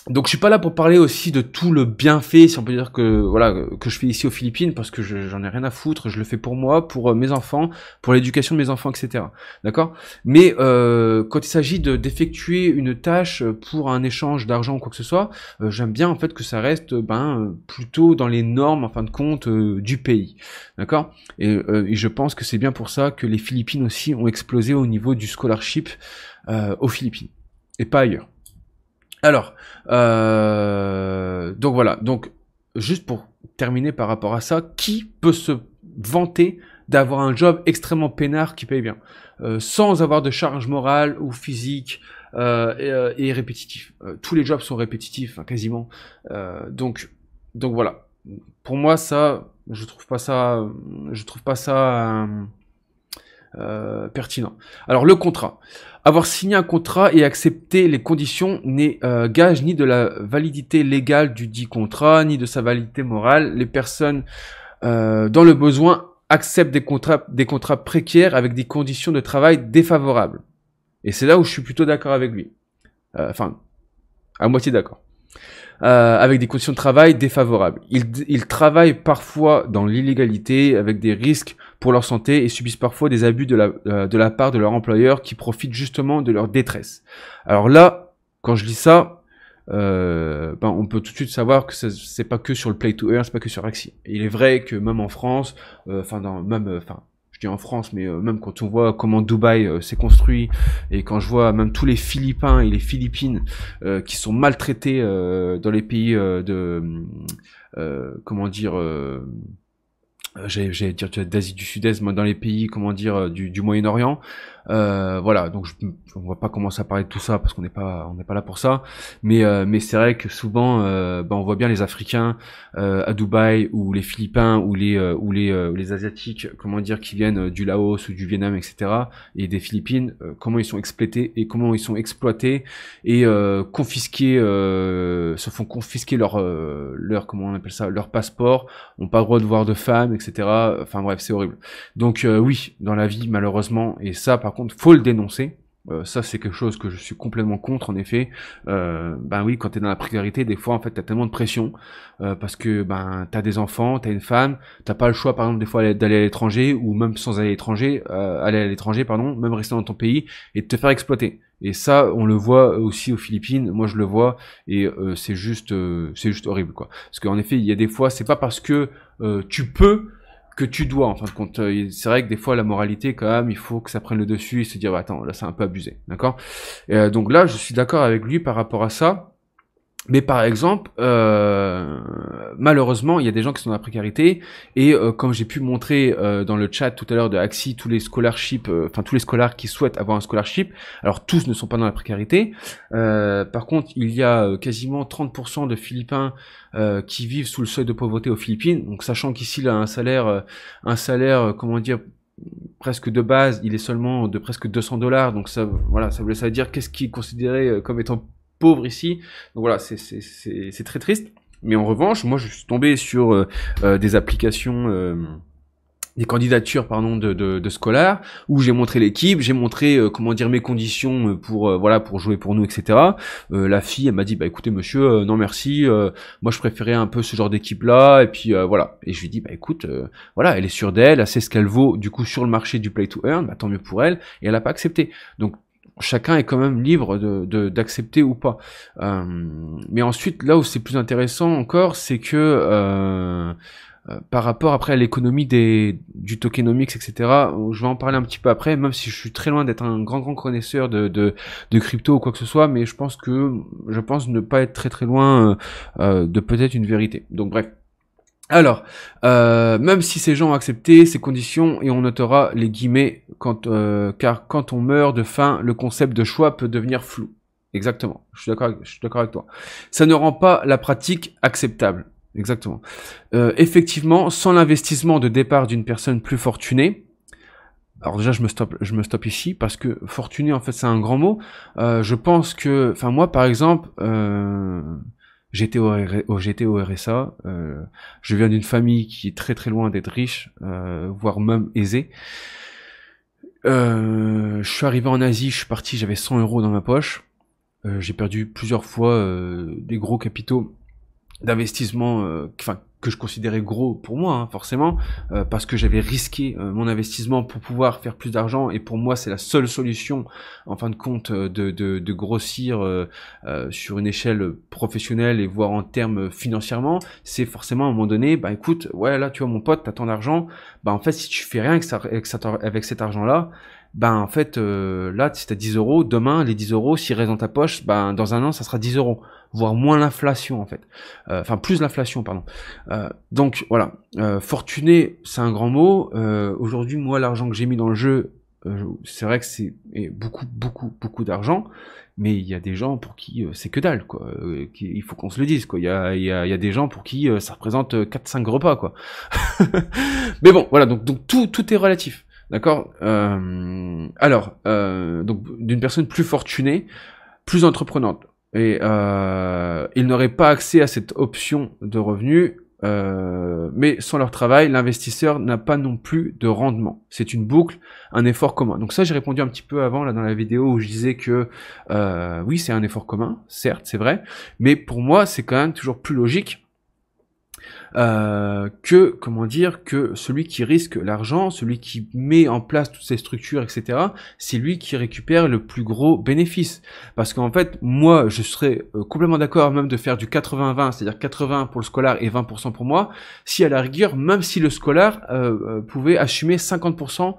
Donc je suis pas là pour parler aussi de tout le bienfait, si on peut dire que voilà que je fais ici aux Philippines, parce que j'en ai rien à foutre. Je le fais pour moi, pour mes enfants, pour l'éducation de mes enfants, etc. D'accord. Mais quand il s'agit d'effectuer une tâche pour un échange d'argent ou quoi que ce soit, j'aime bien en fait que ça reste plutôt dans les normes en fin de compte du pays. D'accord. Et je pense que c'est bien pour ça que les Philippines aussi ont explosé au niveau du scholarship aux Philippines et pas ailleurs. Alors, donc voilà, donc juste pour terminer par rapport à ça, qui peut se vanter d'avoir un job extrêmement peinard qui paye bien, sans avoir de charge morale ou physique et répétitif. Tous les jobs sont répétitifs, hein, quasiment. Donc voilà. Pour moi, ça, je trouve pas ça pertinent. Alors le contrat. Avoir signé un contrat et accepter les conditions n'est gage ni de la validité légale du dit contrat, ni de sa validité morale. Les personnes dans le besoin acceptent des contrats précaires avec des conditions de travail défavorables. Et c'est là où je suis plutôt d'accord avec lui. Enfin, à moitié d'accord. Avec des conditions de travail défavorables. Ils travaillent parfois dans l'illégalité avec des risques pour leur santé et subissent parfois des abus de la part de leur employeur qui profitent justement de leur détresse. Alors là, quand je lis ça, on peut tout de suite savoir que c'est pas que sur le Play to Earn, c'est pas que sur Axie. Il est vrai que même en France, je dis en France, mais même quand on voit comment Dubaï s'est construit, et quand je vois même tous les Philippins et les Philippines qui sont maltraités dans les pays j'allais dire d'Asie du Sud-Est, dans les pays, du Moyen-Orient. Voilà, donc on va pas commencer à parler de tout ça parce qu'on n'est pas là pour ça. Mais c'est vrai que souvent, on voit bien les Africains à Dubaï ou les Philippins ou les Asiatiques, qui viennent du Laos ou du Vietnam, etc. et des Philippines, comment ils sont exploités et comment ils sont exploités et se font confisquer leur comment on appelle ça, leur passeport, ont pas le droit de voir de femmes, etc. Enfin bref, c'est horrible. Donc oui, dans la vie, malheureusement, et ça par contre, faut le dénoncer. Ça c'est quelque chose que je suis complètement contre en effet. Oui, quand t'es dans la précarité, des fois en fait t'as tellement de pression parce que t'as des enfants, t'as une femme, t'as pas le choix par exemple des fois d'aller à l'étranger ou même sans aller à l'étranger, même rester dans ton pays et de te faire exploiter. Et ça, on le voit aussi aux Philippines. Moi, je le vois et c'est juste horrible quoi. Parce qu'en effet, il y a des fois, c'est pas parce que tu peux que tu dois, en fin de compte. C'est vrai que des fois, la moralité, quand même, il faut que ça prenne le dessus et se dire, attends, là, c'est un peu abusé, d'accord? Donc là, je suis d'accord avec lui par rapport à ça. Mais par exemple, malheureusement, il y a des gens qui sont dans la précarité et comme j'ai pu montrer dans le chat tout à l'heure de Axie, tous les scholarships, tous les scolaires qui souhaitent avoir un scholarship, alors tous ne sont pas dans la précarité. Par contre, il y a quasiment 30% de Philippins qui vivent sous le seuil de pauvreté aux Philippines. Donc, sachant qu'ici, là, un salaire, presque de base, il est seulement de presque $200. Donc ça veut dire qu'est-ce qui est considéré comme étant pauvre ici. Donc voilà, c'est très triste. Mais en revanche, moi je suis tombé sur des applications, des candidatures de scolaires où j'ai montré l'équipe, j'ai montré mes conditions pour jouer pour nous, etc. La fille elle m'a dit écoutez monsieur, non merci, moi je préférais un peu ce genre d'équipe là et puis voilà. Et je lui dis écoute, elle est sûre d'elle, elle sait ce qu'elle vaut du coup sur le marché du Play to Earn, tant mieux pour elle, et elle a pas accepté. Donc chacun est quand même libre d'accepter ou pas. Mais ensuite, là où c'est plus intéressant encore, c'est que par rapport après à l'économie du tokenomics, etc. Je vais en parler un petit peu après, même si je suis très loin d'être un grand connaisseur de crypto ou quoi que ce soit, mais je pense ne pas être très très loin de peut-être une vérité. Donc bref. Alors, même si ces gens ont accepté ces conditions, et on notera les guillemets, car quand on meurt de faim, le concept de choix peut devenir flou. Exactement, je suis d'accord avec toi. Ça ne rend pas la pratique acceptable. Exactement. Effectivement, sans l'investissement de départ d'une personne plus fortunée, alors déjà je me stoppe ici parce que fortuné en fait c'est un grand mot. Je pense que, moi par exemple, j'étais au RSA, je viens d'une famille qui est très très loin d'être riche, voire même aisée. Je suis arrivé en Asie, je suis parti, j'avais 100 € dans ma poche. J'ai perdu plusieurs fois des gros capitaux d'investissement, que je considérais gros pour moi, forcément, parce que j'avais risqué mon investissement pour pouvoir faire plus d'argent, et pour moi c'est la seule solution en fin de compte de grossir sur une échelle professionnelle et voire en termes financièrement. C'est forcément à un moment donné, écoute, ouais là tu vois mon pote, t'as tant d'argent, en fait si tu fais rien avec cet argent là, ben en fait, là, si t'as 10 euros, demain, les 10 euros, s'ils restent dans ta poche, ben dans un an, ça sera 10 euros, voire moins l'inflation en fait. Enfin, plus l'inflation, pardon. Donc voilà, fortuné, c'est un grand mot. Aujourd'hui, moi, l'argent que j'ai mis dans le jeu, c'est vrai que c'est beaucoup d'argent, mais il y a des gens pour qui c'est que dalle, quoi. Il faut qu'on se le dise, quoi. Il y a des gens pour qui ça représente 4-5 repas, quoi. Mais bon, voilà, donc tout est relatif, d'accord. Alors, donc d'une personne plus fortunée, plus entreprenante, et ils n'auraient pas accès à cette option de revenus. Mais sans leur travail, l'investisseur n'a pas non plus de rendement. C'est une boucle, un effort commun. Donc ça, j'ai répondu un petit peu avant là dans la vidéo où je disais que oui, c'est un effort commun, certes, c'est vrai, mais pour moi, c'est quand même toujours plus logique que, comment dire, que celui qui risque l'argent, celui qui met en place toutes ces structures, etc., c'est lui qui récupère le plus gros bénéfice. Parce qu'en fait, moi, je serais complètement d'accord même de faire du 80-20, c'est-à-dire 80 pour le scolaire et 20% pour moi, si à la rigueur, même si le scolaire pouvait assumer 50%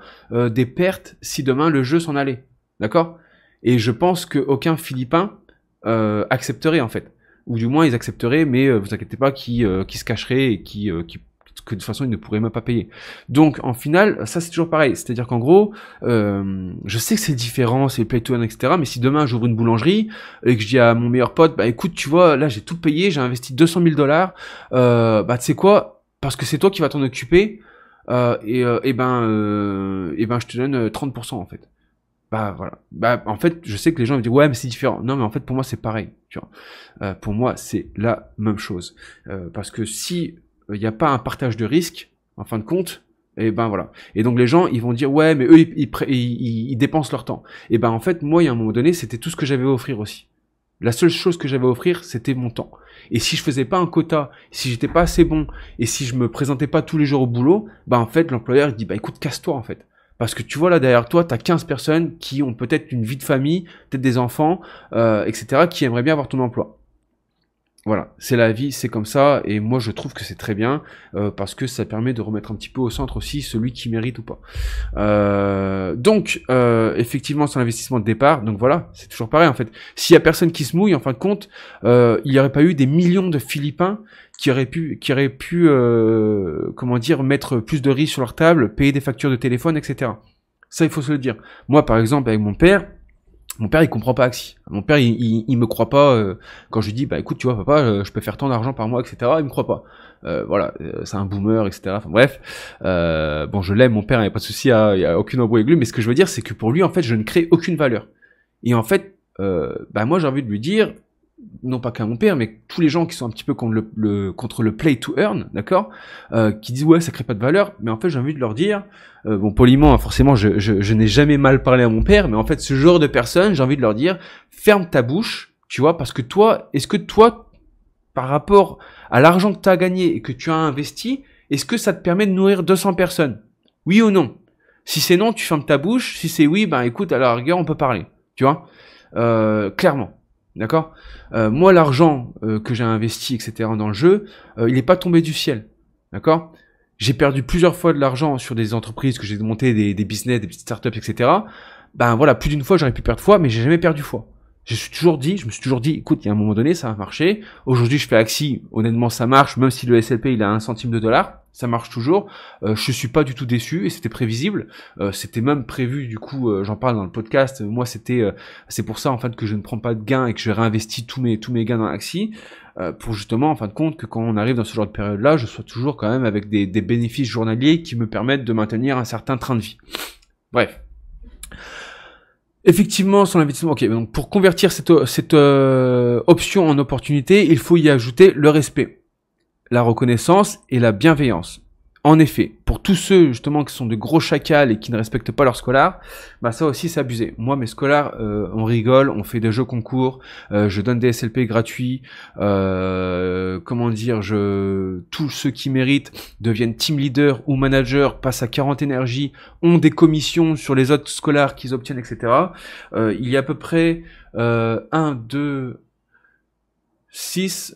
des pertes si demain le jeu s'en allait. D'accord? Et je pense qu'aucun Philippin accepterait en fait. Ou du moins ils accepteraient, mais vous inquiétez pas, qui se cacheraient et que de toute façon ils ne pourraient même pas payer. Donc en final, ça c'est toujours pareil. C'est-à-dire qu'en gros, je sais que c'est différent, c'est play to earn, etc. Mais si demain j'ouvre une boulangerie et que je dis à mon meilleur pote, bah écoute, tu vois, là j'ai tout payé, j'ai investi 200 000 $, bah tu sais quoi, parce que c'est toi qui vas t'en occuper, et ben je te donne 30% en fait. Bah voilà. Bah en fait, je sais que les gens me disent ouais mais c'est différent. Non mais en fait pour moi c'est pareil. Tu vois. Pour moi c'est la même chose. Parce que si il n'y a pas un partage de risque, en fin de compte, et ben voilà. Et donc les gens ils vont dire ouais mais eux ils dépensent leur temps. Et ben en fait moi il y a un moment donné c'était tout ce que j'avais à offrir aussi. La seule chose que j'avais à offrir c'était mon temps. Et si je faisais pas un quota, si j'étais pas assez bon, et si je me présentais pas tous les jours au boulot, bah en fait l'employeur il dit bah écoute casse-toi en fait. Parce que tu vois là derrière toi, t'as 15 personnes qui ont peut-être une vie de famille, peut-être des enfants, etc., qui aimeraient bien avoir ton emploi. Voilà, c'est la vie, c'est comme ça, et moi je trouve que c'est très bien, parce que ça permet de remettre un petit peu au centre aussi celui qui mérite ou pas. Donc, effectivement, c'est l'investissement de départ, donc voilà, c'est toujours pareil en fait. S'il y a personne qui se mouille, en fin de compte, il n'y aurait pas eu des millions de Philippins qui auraient pu comment dire, mettre plus de riz sur leur table, payer des factures de téléphone, etc. Ça, il faut se le dire. Moi, par exemple, avec mon père, il comprend pas Axie. Mon père, il me croit pas quand je lui dis, bah écoute, tu vois, papa, je peux faire tant d'argent par mois, etc. Il me croit pas. Voilà, c'est un boomer, etc. Enfin bref, bon, je l'aime, mon père, il n'y a pas de souci, il y a aucune embrouille avec lui, mais ce que je veux dire, c'est que pour lui, en fait, je ne crée aucune valeur. Et en fait, bah moi, j'ai envie de lui dire, non pas qu'à mon père, mais tous les gens qui sont un petit peu contre le play to earn, d'accord, qui disent ouais ça crée pas de valeur, mais en fait j'ai envie de leur dire, bon poliment, forcément je n'ai jamais mal parlé à mon père, mais en fait ce genre de personnes, j'ai envie de leur dire, ferme ta bouche, tu vois, parce que toi, est-ce que toi, par rapport à l'argent que tu as gagné et que tu as investi, est-ce que ça te permet de nourrir 200 personnes? Oui ou non? Si c'est non, tu fermes ta bouche, si c'est oui, ben écoute, à la rigueur on peut parler, tu vois, clairement. D'accord. Moi, l'argent que j'ai investi, etc., dans le jeu, il n'est pas tombé du ciel. D'accord. J'ai perdu plusieurs fois de l'argent sur des entreprises que j'ai montées, des business, des petites startups, etc. Ben voilà, plus d'une fois, j'aurais pu perdre foi, mais j'ai jamais perdu foi. Je me suis toujours dit, écoute, il y a un moment donné, ça va marcher. Aujourd'hui, je fais Axie, honnêtement, ça marche, même si le SLP, il a 1 centime de dollar, ça marche toujours. Je suis pas du tout déçu et c'était prévisible. C'était même prévu, du coup, j'en parle dans le podcast. Moi, c'est pour ça, en fait, que je ne prends pas de gains et que je réinvestis tous mes gains dans Axie, pour justement, en fin de compte, que quand on arrive dans ce genre de période-là, je sois toujours quand même avec des bénéfices journaliers qui me permettent de maintenir un certain train de vie. Bref. Effectivement, son investissement. Ok, donc pour convertir cette option en opportunité, il faut y ajouter le respect, la reconnaissance et la bienveillance. En effet, pour tous ceux justement qui sont de gros chacals et qui ne respectent pas leurs scolaires, bah ça aussi c'est abusé. Moi mes scolaires, on rigole, on fait des jeux concours, je donne des SLP gratuits, comment dire, tous ceux qui méritent deviennent team leader ou manager, passent à 40 énergies, ont des commissions sur les autres scolaires qu'ils obtiennent, etc. Il y a à peu près 1, 2, 6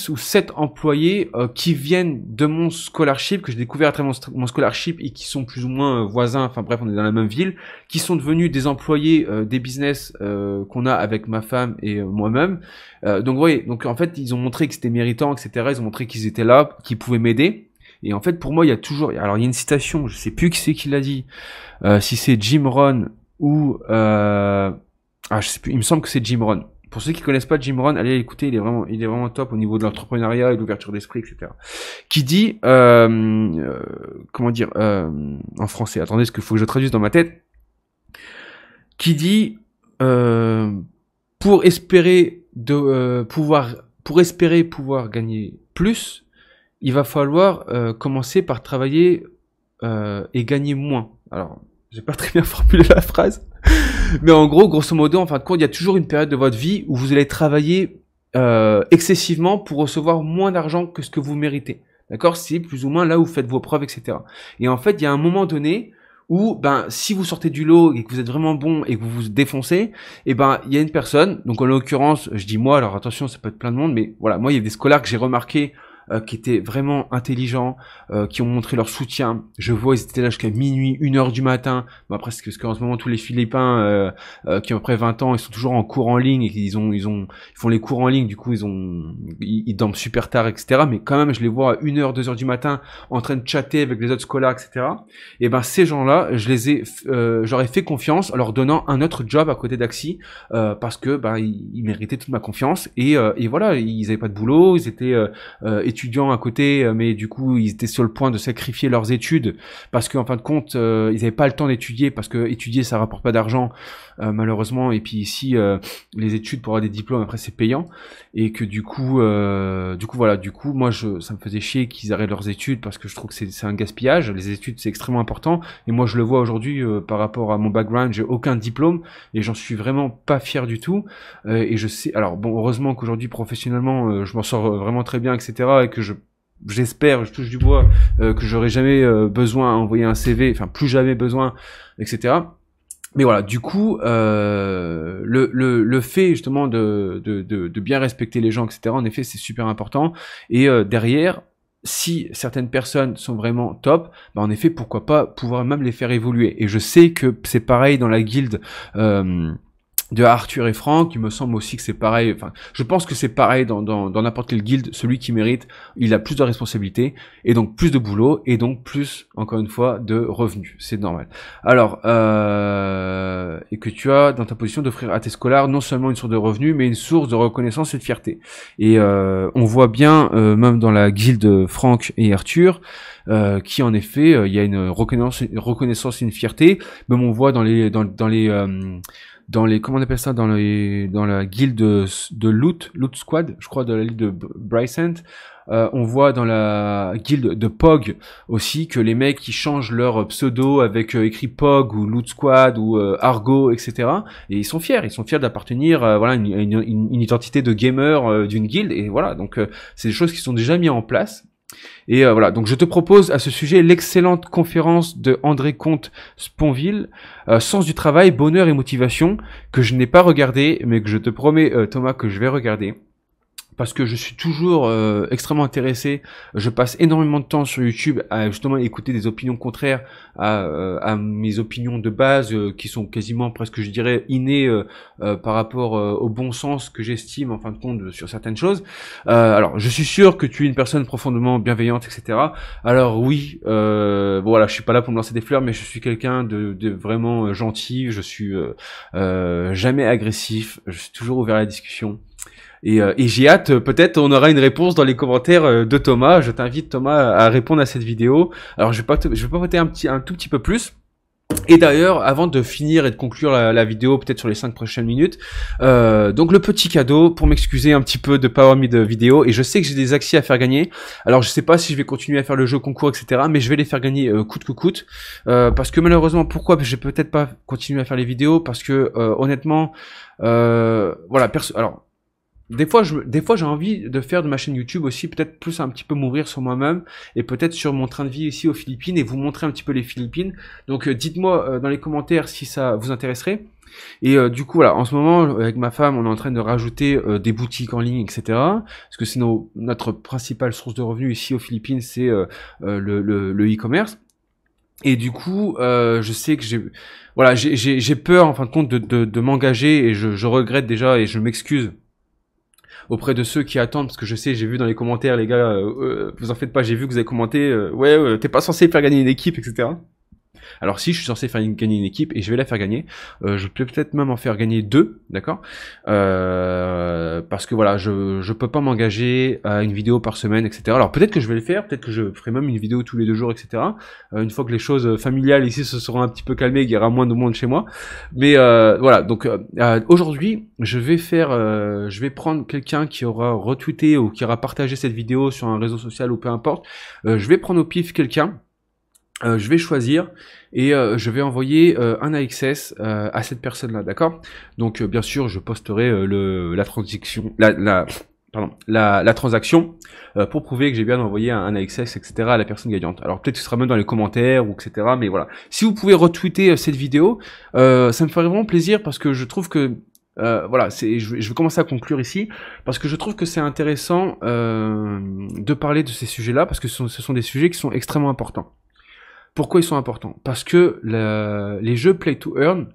ou 7 employés qui viennent de mon scholarship, que j'ai découvert à travers mon scholarship et qui sont plus ou moins voisins, enfin bref, on est dans la même ville, qui sont devenus des employés des business qu'on a avec ma femme et moi-même. Donc vous voyez, donc en fait, ils ont montré que c'était méritant, etc. Ils ont montré qu'ils étaient là, qu'ils pouvaient m'aider. Et en fait, pour moi, il y a toujours... Alors, il y a une citation, je sais plus qui c'est qui l'a dit, si c'est Jim Rohn ou... je sais plus, il me semble que c'est Jim Rohn. Pour ceux qui connaissent pas Jim Rohn, allez l'écouter, il est vraiment top au niveau de l'entrepreneuriat et de l'ouverture d'esprit, etc. Qui dit, comment dire, en français, attendez, parce qu'il faut que je traduise dans ma tête, qui dit, pour espérer pouvoir gagner plus, il va falloir commencer par travailler et gagner moins. Alors, j'ai pas très bien formulé la phrase, mais en gros, grosso modo, en fin de compte, il y a toujours une période de votre vie où vous allez travailler excessivement pour recevoir moins d'argent que ce que vous méritez. D'accord? C'est plus ou moins là où vous faites vos preuves, etc. Et en fait, il y a un moment donné où, si vous sortez du lot et que vous êtes vraiment bon et que vous vous défoncez, et il y a une personne, donc en l'occurrence, je dis moi, alors attention, ça peut être plein de monde, mais voilà, moi, il y a des scolaires que j'ai remarqué qui étaient vraiment intelligents, qui ont montré leur soutien. Je vois, ils étaient là jusqu'à minuit, 1h du matin. Bon, après, c'est parce qu'en ce moment, tous les Philippins qui ont à peu près 20 ans, ils sont toujours en cours en ligne et ils font les cours en ligne. Du coup, ils dorment super tard, etc. Mais quand même, je les vois à 1h, 2h du matin en train de chatter avec les autres scolaires, etc. Et ces gens-là, j'aurais fait confiance en leur donnant un autre job à côté d'Axi parce que ils méritaient toute ma confiance et voilà, ils avaient pas de boulot, ils étaient étudiants à côté, mais du coup ils étaient sur le point de sacrifier leurs études parce qu'en fin de compte ils n'avaient pas le temps d'étudier parce que étudier ça rapporte pas d'argent malheureusement, et puis ici les études pour avoir des diplômes après c'est payant, et que du coup voilà, moi ça me faisait chier qu'ils arrêtent leurs études parce que je trouve que c'est un gaspillage. Les études c'est extrêmement important et moi je le vois aujourd'hui par rapport à mon background, j'ai aucun diplôme et j'en suis vraiment pas fier du tout et je sais, alors bon, heureusement qu'aujourd'hui professionnellement je m'en sors vraiment très bien, etc. et que j'espère, je touche du bois, que j'aurai jamais besoin à envoyer un CV, enfin plus jamais besoin, etc. Mais voilà, du coup, le fait justement de bien respecter les gens, etc. En effet, c'est super important. Et derrière, si certaines personnes sont vraiment top, en effet, pourquoi pas pouvoir même les faire évoluer. Et je sais que c'est pareil dans la guilde. De Arthur et Franck, il me semble aussi que c'est pareil, enfin, je pense que c'est pareil dans n'importe quelle guilde, celui qui mérite, il a plus de responsabilités, et donc plus de boulot, et donc plus, encore une fois, de revenus, c'est normal. Alors, et que tu as dans ta position d'offrir à tes scolaires non seulement une source de revenus, mais une source de reconnaissance et de fierté. Et on voit bien, même dans la guilde Franck et Arthur, qui en effet, il y a une reconnaissance et une fierté, même on voit dans les comment on appelle ça, dans la guilde de Loot Squad, je crois, de la guilde de Brycent, on voit dans la guilde de Pog aussi que les mecs qui changent leur pseudo avec écrit Pog ou Loot Squad ou Argo, etc. Et ils sont fiers d'appartenir voilà une identité de gamer d'une guilde, et voilà, donc c'est des choses qui sont déjà mises en place. Et voilà, donc je te propose à ce sujet l'excellente conférence de André Comte-Sponville, Sens du travail, bonheur et motivation, que je n'ai pas regardé, mais que je te promets, Thomas, que je vais regarder. Parce que je suis toujours extrêmement intéressé. Je passe énormément de temps sur YouTube à justement écouter des opinions contraires à mes opinions de base, qui sont quasiment presque, je dirais, innées par rapport au bon sens que j'estime en fin de compte sur certaines choses. Alors, je suis sûr que tu es une personne profondément bienveillante, etc. Alors oui, bon voilà, je suis pas là pour me lancer des fleurs, mais je suis quelqu'un de vraiment gentil. Je suis jamais agressif. Je suis toujours ouvert à la discussion. Et j'ai hâte, peut-être on aura une réponse dans les commentaires de Thomas. Je t'invite, Thomas, à répondre à cette vidéo. Alors je vais papoter un tout petit peu plus. Et d'ailleurs, avant de finir et de conclure la vidéo, peut-être sur les 5 prochaines minutes, donc le petit cadeau pour m'excuser un petit peu de pas avoir mis de vidéo, et je sais que j'ai des Axi à faire gagner. Alors je sais pas si je vais continuer à faire le jeu concours, etc. Mais je vais les faire gagner coûte que coûte, parce que malheureusement, pourquoi je vais peut-être pas continuer à faire les vidéos, parce que honnêtement, voilà, alors. Des fois j'ai envie de faire de ma chaîne YouTube aussi, peut-être plus un petit peu m'ouvrir sur moi-même, et peut-être sur mon train de vie ici aux Philippines, et vous montrer un petit peu les Philippines. Donc dites-moi dans les commentaires si ça vous intéresserait. Et du coup, voilà, en ce moment, avec ma femme, on est en train de rajouter des boutiques en ligne, etc. Parce que c'est notre principale source de revenus ici aux Philippines, c'est le e-commerce. Et du coup, je sais que j'ai peur en fin de compte de m'engager et je regrette déjà et je m'excuse auprès de ceux qui attendent parce que je sais, j'ai vu dans les commentaires les gars, vous en faites pas, j'ai vu que vous avez commenté, ouais, t'es pas censé faire gagner une équipe, etc. Alors si je suis censé faire gagner une équipe et je vais la faire gagner, je peux peut-être même en faire gagner deux, d'accord, parce que voilà, je peux pas m'engager à une vidéo par semaine, etc. Alors peut-être que je vais le faire, peut-être que je ferai même une vidéo tous les 2 jours, etc. Une fois que les choses familiales ici se seront un petit peu calmées, qu'il y aura moins de monde chez moi. Mais voilà, donc aujourd'hui, je vais prendre quelqu'un qui aura retweeté ou qui aura partagé cette vidéo sur un réseau social ou peu importe. Je vais prendre au pif quelqu'un. Je vais choisir et je vais envoyer un AXS à cette personne-là, d'accord? Donc bien sûr, je posterai la transaction, la transaction pour prouver que j'ai bien envoyé un AXS, etc. à la personne gagnante. Alors peut-être que ce sera même dans les commentaires ou etc. Mais voilà. Si vous pouvez retweeter cette vidéo, ça me ferait vraiment plaisir parce que je trouve que voilà, je vais commencer à conclure ici parce que je trouve que c'est intéressant de parler de ces sujets-là parce que ce sont des sujets qui sont extrêmement importants. Pourquoi ils sont importants? Parce que les jeux Play to Earn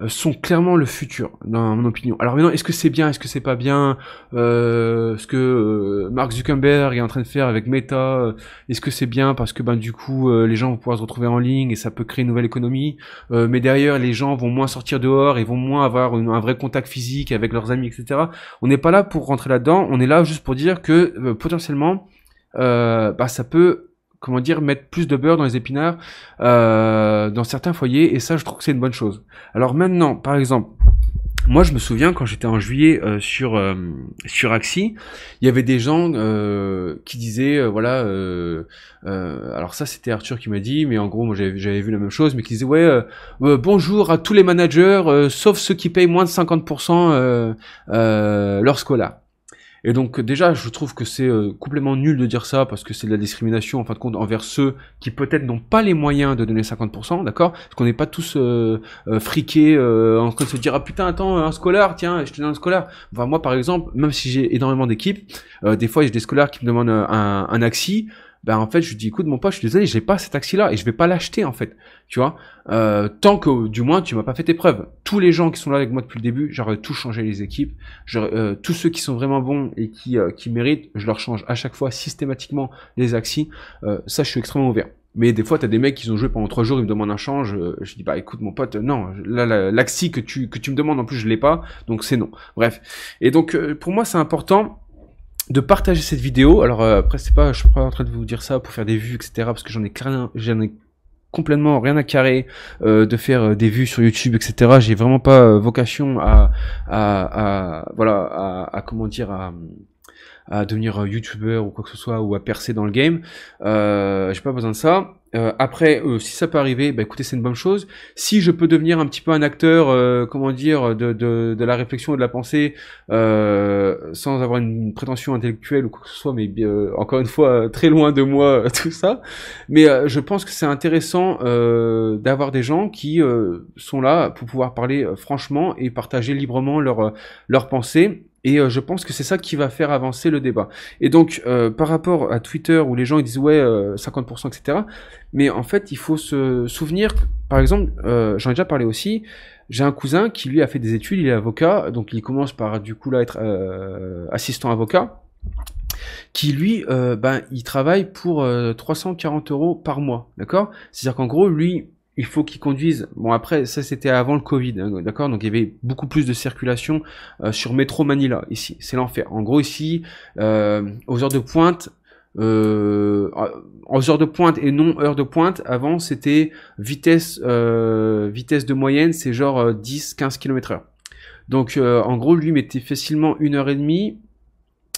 sont clairement le futur, dans mon opinion. Alors maintenant, est-ce que c'est bien, est-ce que c'est pas bien, ce que Mark Zuckerberg est en train de faire avec Meta, est-ce que c'est bien parce que ben du coup les gens vont pouvoir se retrouver en ligne et ça peut créer une nouvelle économie, mais derrière les gens vont moins sortir dehors et vont moins avoir un vrai contact physique avec leurs amis, etc. On n'est pas là pour rentrer là-dedans, on est là juste pour dire que potentiellement bah ça peut, comment dire, mettre plus de beurre dans les épinards dans certains foyers, et ça je trouve que c'est une bonne chose. Alors maintenant, par exemple, moi je me souviens quand j'étais en juillet sur Axie, il y avait des gens qui disaient voilà alors ça c'était Arthur qui m'a dit, mais en gros moi j'avais vu la même chose, mais qui disaient ouais bonjour à tous les managers sauf ceux qui payent moins de 50% leur scola. Et donc déjà, je trouve que c'est complètement nul de dire ça parce que c'est de la discrimination en fin de compte envers ceux qui peut-être n'ont pas les moyens de donner 50%, d'accord? Parce qu'on n'est pas tous friqués en train de se dire ah putain attends un scolaire, tiens je te donne un scolaire. Enfin moi par exemple, même si j'ai énormément d'équipes, des fois j'ai des scolaires qui me demandent un Axie. Ben en fait je lui dis écoute mon pote, je suis désolé, j'ai pas cet Axie là et je vais pas l'acheter en fait, tu vois, tant que du moins tu m'as pas fait tes preuves. Tous les gens qui sont là avec moi depuis le début, j'aurais tout changé les équipes, tous ceux qui sont vraiment bons et qui méritent, je leur change à chaque fois systématiquement les Axis. Ça je suis extrêmement ouvert. Mais des fois, t'as des mecs qui ont joué pendant 3 jours, ils me demandent un change. Je dis bah écoute mon pote, non, là l'Axi que tu me demandes en plus je l'ai pas, donc c'est non. Bref. Et donc pour moi c'est important de partager cette vidéo. Alors après je suis pas en train de vous dire ça pour faire des vues, etc. Parce que j'en ai complètement rien à carrer de faire des vues sur YouTube, etc. J'ai vraiment pas vocation comment dire à devenir youtubeur ou quoi que ce soit ou à percer dans le game. J'ai pas besoin de ça. Après, si ça peut arriver, bah écoutez, c'est une bonne chose. Si je peux devenir un petit peu un acteur, comment dire, de la réflexion et de la pensée, sans avoir une prétention intellectuelle ou quoi que ce soit, mais encore une fois, très loin de moi tout ça. Mais je pense que c'est intéressant d'avoir des gens qui sont là pour pouvoir parler franchement et partager librement leurs pensées. Et je pense que c'est ça qui va faire avancer le débat. Et donc, par rapport à Twitter, où les gens ils disent ouais 50%, etc. Mais en fait, il faut se souvenir, par exemple, j'en ai déjà parlé aussi, j'ai un cousin qui lui a fait des études, il est avocat, donc il commence par du coup là être assistant avocat, qui lui, il travaille pour 340 € par mois, d'accord? C'est-à-dire qu'en gros, lui, il faut qu'il conduise. Bon après, ça c'était avant le Covid, hein, d'accord. Donc il y avait beaucoup plus de circulation sur Métro Manila ici. C'est l'enfer. En gros ici, aux heures de pointe, aux heures de pointe et non heures de pointe, avant c'était vitesse de moyenne, c'est genre 10-15 km/h. Donc en gros, lui mettait facilement 1h30.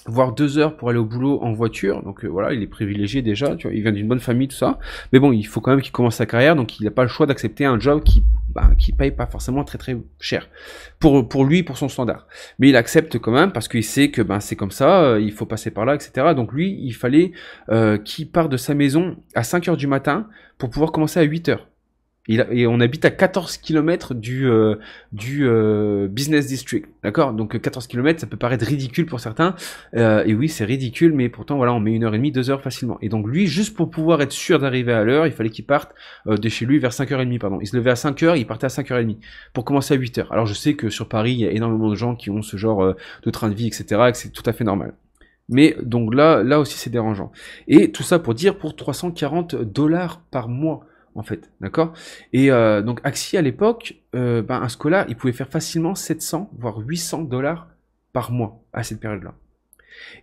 Voire 2 heures pour aller au boulot en voiture, donc voilà, il est privilégié déjà, tu vois, il vient d'une bonne famille, tout ça, mais bon, il faut quand même qu'il commence sa carrière, donc il n'a pas le choix d'accepter un job qui paye pas forcément très très cher, pour lui, pour son standard, mais il accepte quand même, parce qu'il sait que c'est comme ça, il faut passer par là, etc., donc lui, il fallait qu'il parte de sa maison à 5 heures du matin, pour pouvoir commencer à 8 heures. Et on habite à 14 km du business district, d'accord? Donc 14 km, ça peut paraître ridicule pour certains, et oui, c'est ridicule, mais pourtant, voilà, on met 1h30, 2 heures facilement. Et donc lui, juste pour pouvoir être sûr d'arriver à l'heure, il fallait qu'il parte de chez lui vers 5h30, pardon. Il se levait à 5h, il partait à 5h30, pour commencer à 8h. Alors je sais que sur Paris, il y a énormément de gens qui ont ce genre de train de vie, etc., et que c'est tout à fait normal. Mais donc là aussi, c'est dérangeant. Et tout ça pour dire pour 340 $ par mois, en fait, d'accord? Et donc Axi à l'époque, un scolaire, il pouvait faire facilement 700 voire 800 $ par mois à cette période-là.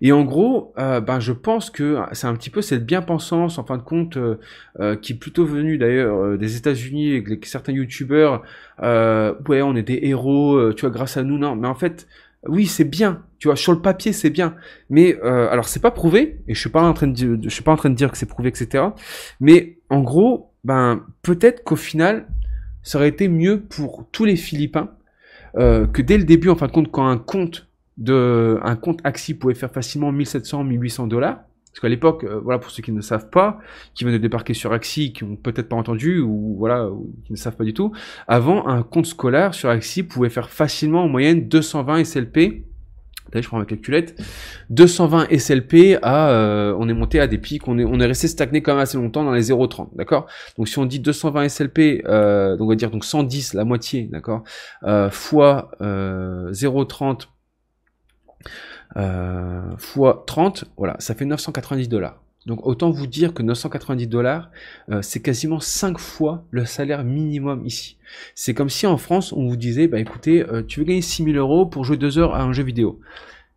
Et en gros, je pense que c'est un petit peu cette bien-pensance, en fin de compte, qui est plutôt venue d'ailleurs des États-Unis, avec certains youtubeurs. Ouais, on est des héros, tu vois, grâce à nous. Non, mais en fait, oui, c'est bien. Tu vois, sur le papier, c'est bien. Mais alors, c'est pas prouvé, et je suis pas en train de dire que c'est prouvé, etc. Mais en gros, peut-être qu'au final, ça aurait été mieux pour tous les Philippins que dès le début, en fin de compte, quand un compte Axi pouvait faire facilement 1700, 1800 $. Parce qu'à l'époque, voilà, pour ceux qui ne savent pas, qui viennent de débarquer sur Axi, qui ont peut-être pas entendu, ou voilà, ou qui ne savent pas du tout, avant, un compte scolaire sur Axi pouvait faire facilement en moyenne 220 SLP. Allez, je prends ma calculette. 220 SLP on est monté à des pics, on est resté stagné quand même assez longtemps dans les 0,30, d'accord? Donc si on dit 220 SLP, donc on va dire donc 110, la moitié, d'accord? Fois 0,30 fois 30, voilà, ça fait 990 $. Donc autant vous dire que 990 $, c'est quasiment 5 fois le salaire minimum ici. C'est comme si en France, on vous disait, écoutez, tu veux gagner 6000 € pour jouer 2 heures à un jeu vidéo.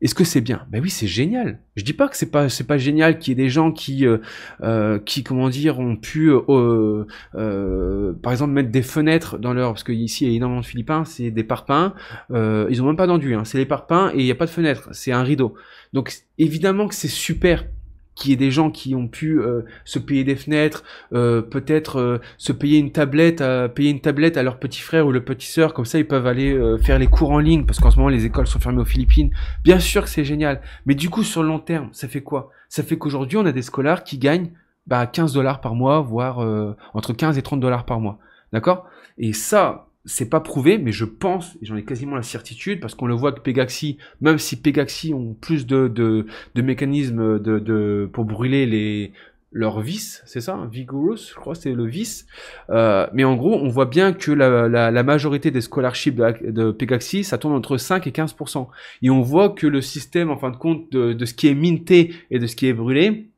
Est-ce que c'est bien? Oui, c'est génial. Je dis pas que c'est pas génial qu'il y ait des gens qui comment dire, ont pu par exemple mettre des fenêtres dans leur, parce que ici il y a énormément de Philippins, c'est des parpaings, ils ont même pas d'enduit, hein, c'est les parpaings et il y a pas de fenêtre, c'est un rideau. Donc évidemment que c'est super qu'il y ait des gens qui ont pu se payer des fenêtres, peut-être se payer une tablette, à leur petit frère ou leur petite sœur, comme ça ils peuvent aller faire les cours en ligne, parce qu'en ce moment les écoles sont fermées aux Philippines. Bien sûr que c'est génial, mais du coup sur le long terme, ça fait quoi? Ça fait qu'aujourd'hui on a des scolaires qui gagnent 15 $ par mois, voire entre 15 et 30 $ par mois, d'accord? Et ça, c'est pas prouvé, mais je pense, et j'en ai quasiment la certitude, parce qu'on le voit que Pegaxi, même si Pegaxi ont plus de mécanismes pour brûler leurs vis, c'est ça, Vigorous, je crois, c'est le vis. Mais en gros, on voit bien que la majorité des scholarships de Pegaxi, ça tourne entre 5 et 15%. Et on voit que le système, en fin de compte, de ce qui est minté et de ce qui est brûlé,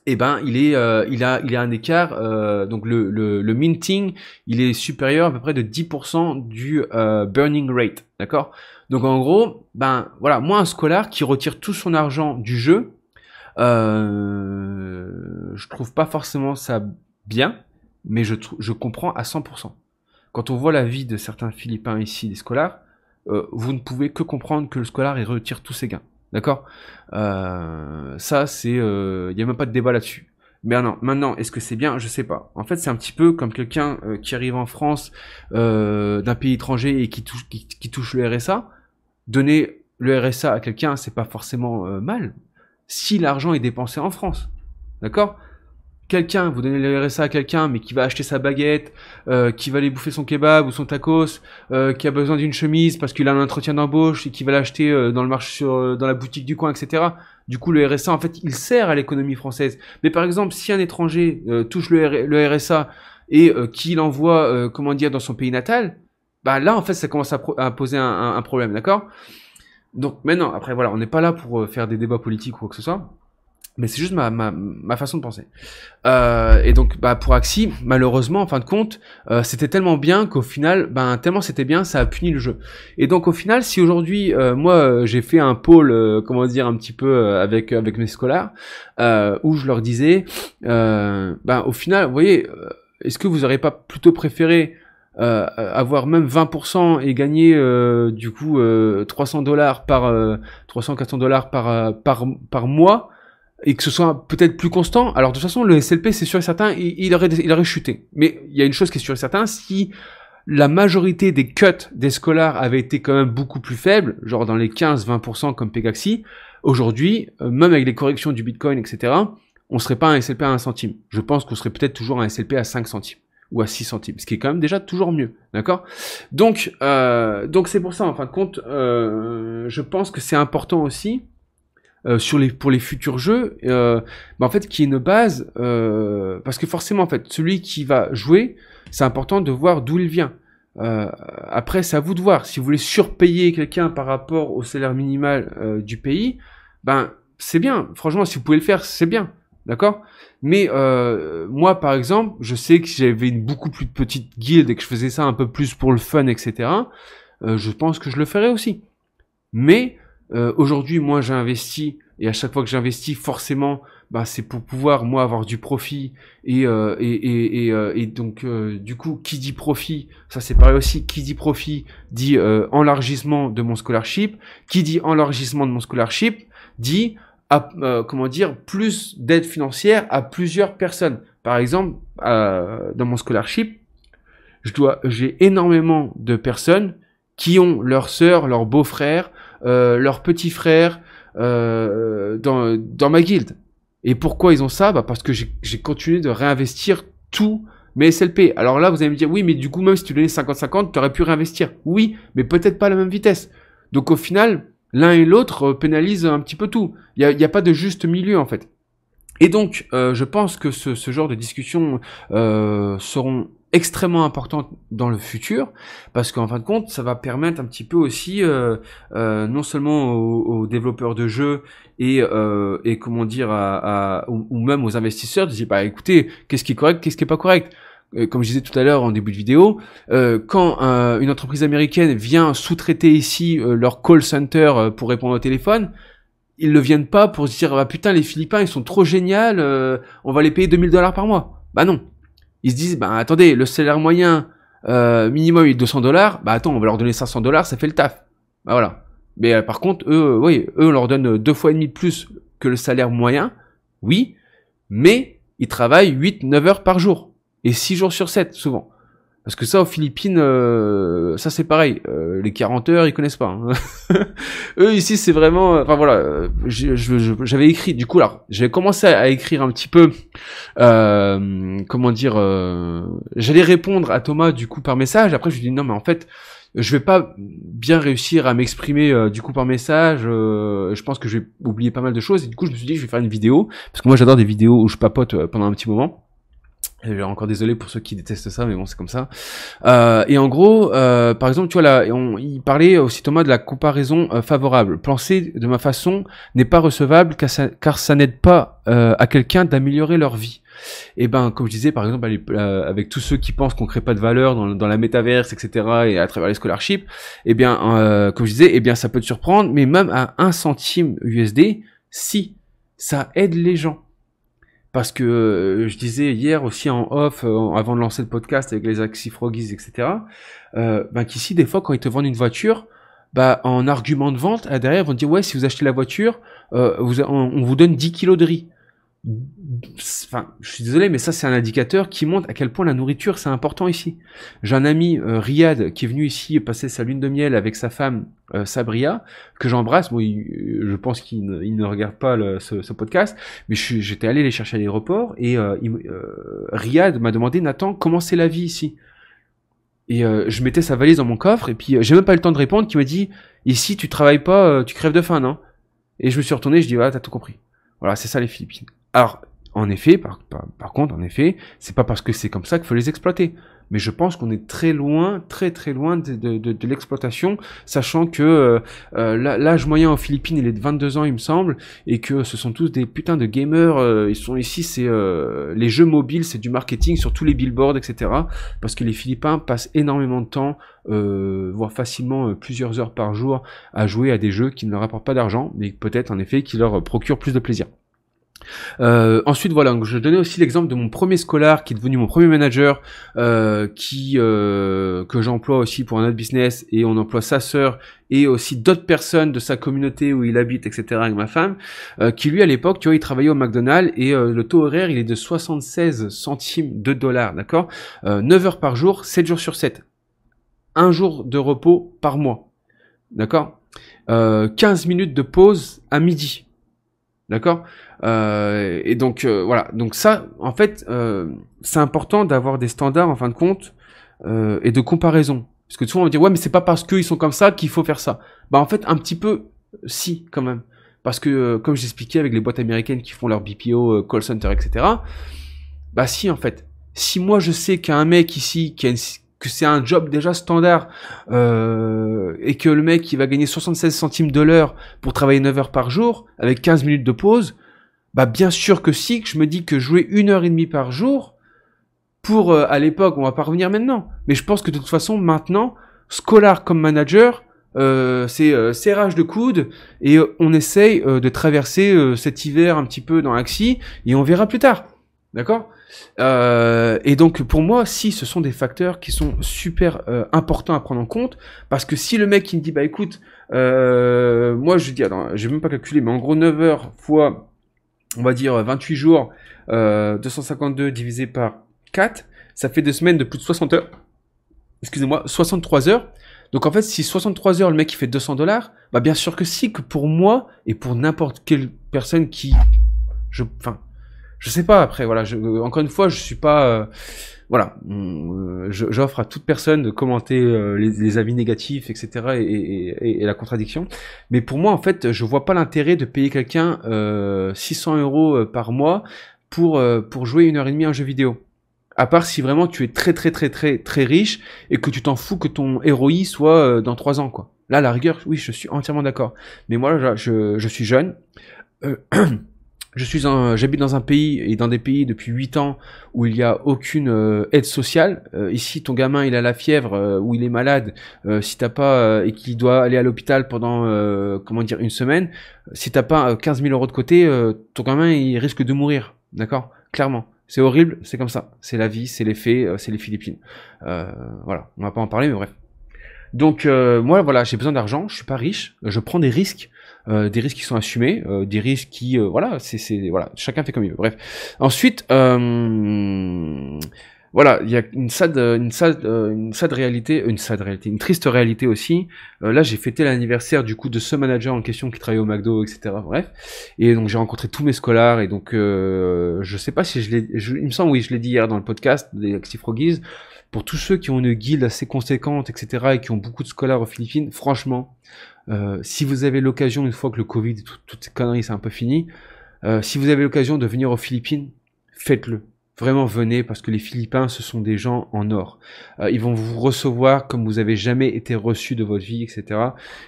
il a un écart, donc le minting, il est supérieur à peu près de 10% du burning rate, d'accord? Donc en gros, voilà, moi un scolaire qui retire tout son argent du jeu, je trouve pas forcément ça bien, mais je comprends à 100%. Quand on voit la vie de certains Philippins ici, des scolaires, vous ne pouvez que comprendre que le scolaire il retire tous ses gains. D'accord? Ça, c'est, y a même pas de débat là-dessus. Mais non, maintenant, est-ce que c'est bien? Je sais pas. En fait, c'est un petit peu comme quelqu'un qui arrive en France d'un pays étranger et qui touche le RSA. Donner le RSA à quelqu'un, c'est pas forcément mal, si l'argent est dépensé en France. D'accord? Quelqu'un, vous donnez le RSA à quelqu'un, mais qui va acheter sa baguette, qui va aller bouffer son kebab ou son tacos, qui a besoin d'une chemise parce qu'il a un entretien d'embauche et qui va l'acheter dans le marché, dans la boutique du coin, etc. Du coup, le RSA, en fait, il sert à l'économie française. Mais par exemple, si un étranger touche le RSA et qu'il l'envoie, comment dire, dans son pays natal, là, en fait, ça commence à poser un problème, d'accord? Donc maintenant, après, voilà, on n'est pas là pour faire des débats politiques ou quoi que ce soit. Mais c'est juste ma façon de penser. Et donc, pour Axi, malheureusement, en fin de compte, c'était tellement bien qu'au final, tellement c'était bien, ça a puni le jeu. Et donc, au final, si aujourd'hui, moi, j'ai fait un pôle, comment dire, un petit peu avec mes scolaires, où je leur disais, au final, vous voyez, est-ce que vous auriez pas plutôt préféré avoir même 20% et gagner du coup 300 $ 300-400 $ par mois, et que ce soit peut-être plus constant? Alors de toute façon, le SLP, c'est sûr et certain, il aurait chuté. Mais il y a une chose qui est sûre et certain, si la majorité des cuts des scolaires avaient été quand même beaucoup plus faibles, genre dans les 15-20% comme Pegaxi, aujourd'hui, même avec les corrections du Bitcoin, etc., on serait pas un SLP à 1 centime. Je pense qu'on serait peut-être toujours un SLP à 5 centimes. ou à 6 centimes, ce qui est quand même déjà toujours mieux, d'accord? Donc c'est pour ça, en fin de compte, je pense que c'est important aussi, pour les futurs jeux, en fait, qu'il y ait une base, parce que forcément, en fait, celui qui va jouer, c'est important de voir d'où il vient. Après, c'est à vous de voir. Si vous voulez surpayer quelqu'un par rapport au salaire minimal du pays, c'est bien. Franchement, si vous pouvez le faire, c'est bien. D'accord? Mais moi, par exemple, je sais que si j'avais une beaucoup plus petite guilde et que je faisais ça un peu plus pour le fun, etc., je pense que je le ferais aussi. Mais aujourd'hui, moi, j'ai investi, et à chaque fois que j'investis, forcément, c'est pour pouvoir, moi, avoir du profit, et donc, du coup, qui dit profit, ça c'est pareil aussi, qui dit profit, dit enlargissement de mon scholarship, qui dit enlargissement de mon scholarship, dit, comment dire, plus d'aide financière à plusieurs personnes. Par exemple, dans mon scholarship, j'ai énormément de personnes qui ont leur sœur, leur beau-frère, leur petit frère dans ma guilde. Et pourquoi ils ont ça? Parce que j'ai continué de réinvestir tous mes SLP. Alors là, vous allez me dire, oui, mais du coup, même si tu donnais 50-50, tu aurais pu réinvestir. Oui, mais peut-être pas à la même vitesse. Donc au final, l'un et l'autre pénalisent un petit peu tout. Il y a pas de juste milieu, en fait. Et donc, je pense que ce genre de discussions seront extrêmement importantes dans le futur, parce qu'en fin de compte, ça va permettre un petit peu aussi, non seulement aux développeurs de jeux et comment dire, ou même aux investisseurs, de dire, écoutez, qu'est-ce qui est correct, qu'est-ce qui est pas correct. Comme je disais tout à l'heure en début de vidéo, quand une entreprise américaine vient sous-traiter ici leur call center pour répondre au téléphone, ils ne viennent pas pour se dire putain, les Philippins ils sont trop géniaux, on va les payer $2000 par mois. Non. Ils se disent attendez, le salaire moyen minimum est $200, attends, on va leur donner $500, ça fait le taf. Voilà. Mais par contre eux on leur donne 2 fois et demi de plus que le salaire moyen. Oui, mais ils travaillent 8-9 heures par jour et 6 jours sur 7 souvent. Parce que ça, aux Philippines, ça c'est pareil. Les 40 heures, ils connaissent pas. Hein. Eux ici, c'est vraiment. Enfin voilà, j'avais écrit. Du coup, alors, j'avais commencé à écrire un petit peu. Comment dire j'allais répondre à Thomas du coup par message. Après, je lui dis non, mais en fait, je vais pas bien réussir à m'exprimer du coup par message. Je pense que je vais oublier pas mal de choses. Et du coup, je me suis dit, je vais faire une vidéo parce que moi, j'adore des vidéos où je papote pendant un petit moment. Encore désolé pour ceux qui détestent ça, mais bon, c'est comme ça. Et en gros, par exemple, tu vois là, il parlait aussi Thomas de la comparaison favorable. Penser de ma façon n'est pas recevable car ça n'aide pas à quelqu'un d'améliorer leur vie. Et comme je disais, par exemple, avec tous ceux qui pensent qu'on crée pas de valeur dans la métaverse, etc., et à travers les scholarships, comme je disais, ça peut te surprendre, mais même à 1 centime USD, si ça aide les gens. Parce que je disais hier aussi en off, avant de lancer le podcast avec les Axie Froggies, etc., qu'ici, des fois, quand ils te vendent une voiture, en argument de vente, derrière, ils vont te dire, ouais, si vous achetez la voiture, on vous donne 10 kilos de riz. Enfin, je suis désolé, mais ça, c'est un indicateur qui montre à quel point la nourriture, c'est important ici. J'ai un ami, Riyad, qui est venu ici passer sa lune de miel avec sa femme, Sabria, que j'embrasse. Bon, je pense qu'il ne regarde pas ce podcast, mais j'étais allé les chercher à l'aéroport et Riyad m'a demandé, Nathan, comment c'est la vie ici? Et je mettais sa valise dans mon coffre et puis j'ai même pas eu le temps de répondre, qui m'a dit, ici tu travailles pas, tu crèves de faim, non? Et je me suis retourné, je dis, voilà, t'as tout compris. Voilà, c'est ça les Philippines. Alors, en effet, par contre, en effet, c'est pas parce que c'est comme ça qu'il faut les exploiter. Mais je pense qu'on est très loin, très très loin de l'exploitation, sachant que l'âge moyen aux Philippines, il est de 22 ans, il me semble, et que ce sont tous des putains de gamers. Ils sont ici, c'est les jeux mobiles, c'est du marketing sur tous les billboards, etc. Parce que les Philippins passent énormément de temps, voire facilement plusieurs heures par jour, à jouer à des jeux qui ne leur apportent pas d'argent, mais peut-être en effet qui leur procurent plus de plaisir. Ensuite, voilà, je donnais aussi l'exemple de mon premier scholar qui est devenu mon premier manager, que j'emploie aussi pour un autre business, et on emploie sa sœur et aussi d'autres personnes de sa communauté où il habite, etc., avec ma femme, qui lui à l'époque, tu vois, il travaillait au McDonald's et le taux horaire il est de 76 centimes de dollars, d'accord, 9 heures par jour, 7 jours sur 7, un jour de repos par mois, d'accord, 15 minutes de pause à midi. D'accord. Et donc voilà. Donc ça, en fait, c'est important d'avoir des standards en fin de compte et de comparaison. Parce que souvent on va dire ouais, mais c'est pas parce qu'ils sont comme ça qu'il faut faire ça. Bah en fait, un petit peu, si quand même. Parce que comme j'expliquais avec les boîtes américaines qui font leur BPO, call center, etc. Bah si en fait. Si moi je sais qu'un mec ici que c'est un job déjà standard et que le mec il va gagner 76 centimes de l'heure pour travailler 9 heures par jour avec 15 minutes de pause, bah bien sûr que si, que je me dis que jouer 1 heure et demie par jour pour à l'époque, on va pas revenir maintenant, mais je pense que de toute façon maintenant, Scholar comme manager, c'est serrage de coude et on essaye de traverser cet hiver un petit peu dans Axie et on verra plus tard. D'accord. Et donc pour moi, si ce sont des facteurs qui sont super importants à prendre en compte, parce que si le mec qui me dit bah écoute, moi je dis attends, j'ai même pas calculé, mais en gros 9 heures fois, on va dire 28 jours, 252 divisé par 4, ça fait 2 semaines de plus de 60 heures. Excusez-moi, 63 heures. Donc en fait, si 63 heures le mec il fait 200 $, bah bien sûr que si, que pour moi et pour n'importe quelle personne qui, enfin je sais pas après voilà encore une fois je suis pas voilà j'offre à toute personne de commenter les avis négatifs etc et la contradiction, mais pour moi en fait je vois pas l'intérêt de payer quelqu'un 600 € par mois pour jouer 1 heure et demie à un jeu vidéo, à part si vraiment tu es très très très très très riche et que tu t'en fous que ton ROI soit dans 3 ans quoi. Là à la rigueur oui je suis entièrement d'accord, mais moi je suis jeune. euh, J'habite dans un pays et dans des pays depuis 8 ans où il y a aucune aide sociale. Ici, ton gamin, il a la fièvre ou il est malade. Si t'as pas et qu'il doit aller à l'hôpital pendant comment dire 1 semaine, si t'as pas 15 000 € de côté, ton gamin il risque de mourir. D'accord, clairement. C'est horrible, c'est comme ça. C'est la vie, c'est les faits, c'est les Philippines. Voilà, on va pas en parler, mais bref. Donc moi voilà, j'ai besoin d'argent, je suis pas riche, je prends des risques qui sont assumés, des risques qui voilà, c'est voilà, chacun fait comme il veut. Bref. Ensuite voilà, il y a une triste réalité aussi. Là, j'ai fêté l'anniversaire du coup de ce manager en question qui travaillait au McDo, etc. Bref, et donc j'ai rencontré tous mes scholars et donc je sais pas si il me semble oui, je l'ai dit hier dans le podcast des Active Froggies. Pour tous ceux qui ont une guilde assez conséquente, etc., et qui ont beaucoup de scholars aux Philippines, franchement, si vous avez l'occasion, une fois que le Covid et toutes ces conneries c'est un peu fini, si vous avez l'occasion de venir aux Philippines, faites-le. Vraiment venez parce que les Philippins ce sont des gens en or. Ils vont vous recevoir comme vous avez jamais été reçu de votre vie, etc.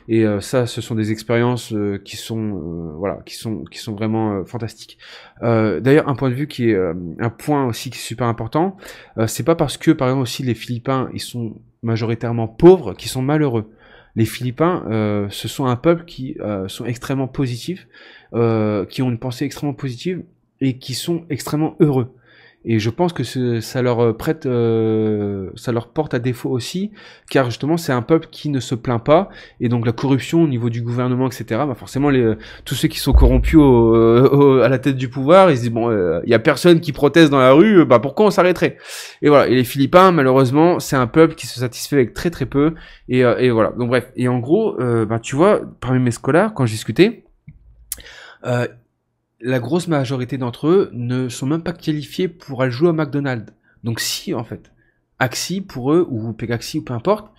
Et ça, ce sont des expériences qui sont voilà, qui sont vraiment fantastiques. D'ailleurs, un point de vue qui est un point aussi qui est super important, c'est pas parce que par exemple aussi les Philippins ils sont majoritairement pauvres qu'ils sont malheureux. Les Philippins, ce sont un peuple qui sont extrêmement positifs, qui ont une pensée extrêmement positive et qui sont extrêmement heureux. Et je pense que ça leur ça leur porte à défaut aussi, car justement c'est un peuple qui ne se plaint pas, et donc la corruption au niveau du gouvernement, etc. Bah forcément tous ceux qui sont corrompus à la tête du pouvoir, ils se disent bon, il y a personne qui proteste dans la rue, bah pourquoi on s'arrêterait? Et voilà. Et les Philippins, malheureusement, c'est un peuple qui se satisfait avec très très peu, et voilà. Donc bref. Et en gros, bah tu vois, parmi mes scolaires, quand je discutais, euh, la grosse majorité d'entre eux ne sont même pas qualifiés pour aller jouer au McDonald's. Donc si, en fait, Axi, pour eux, ou Pegaxi, ou peu importe,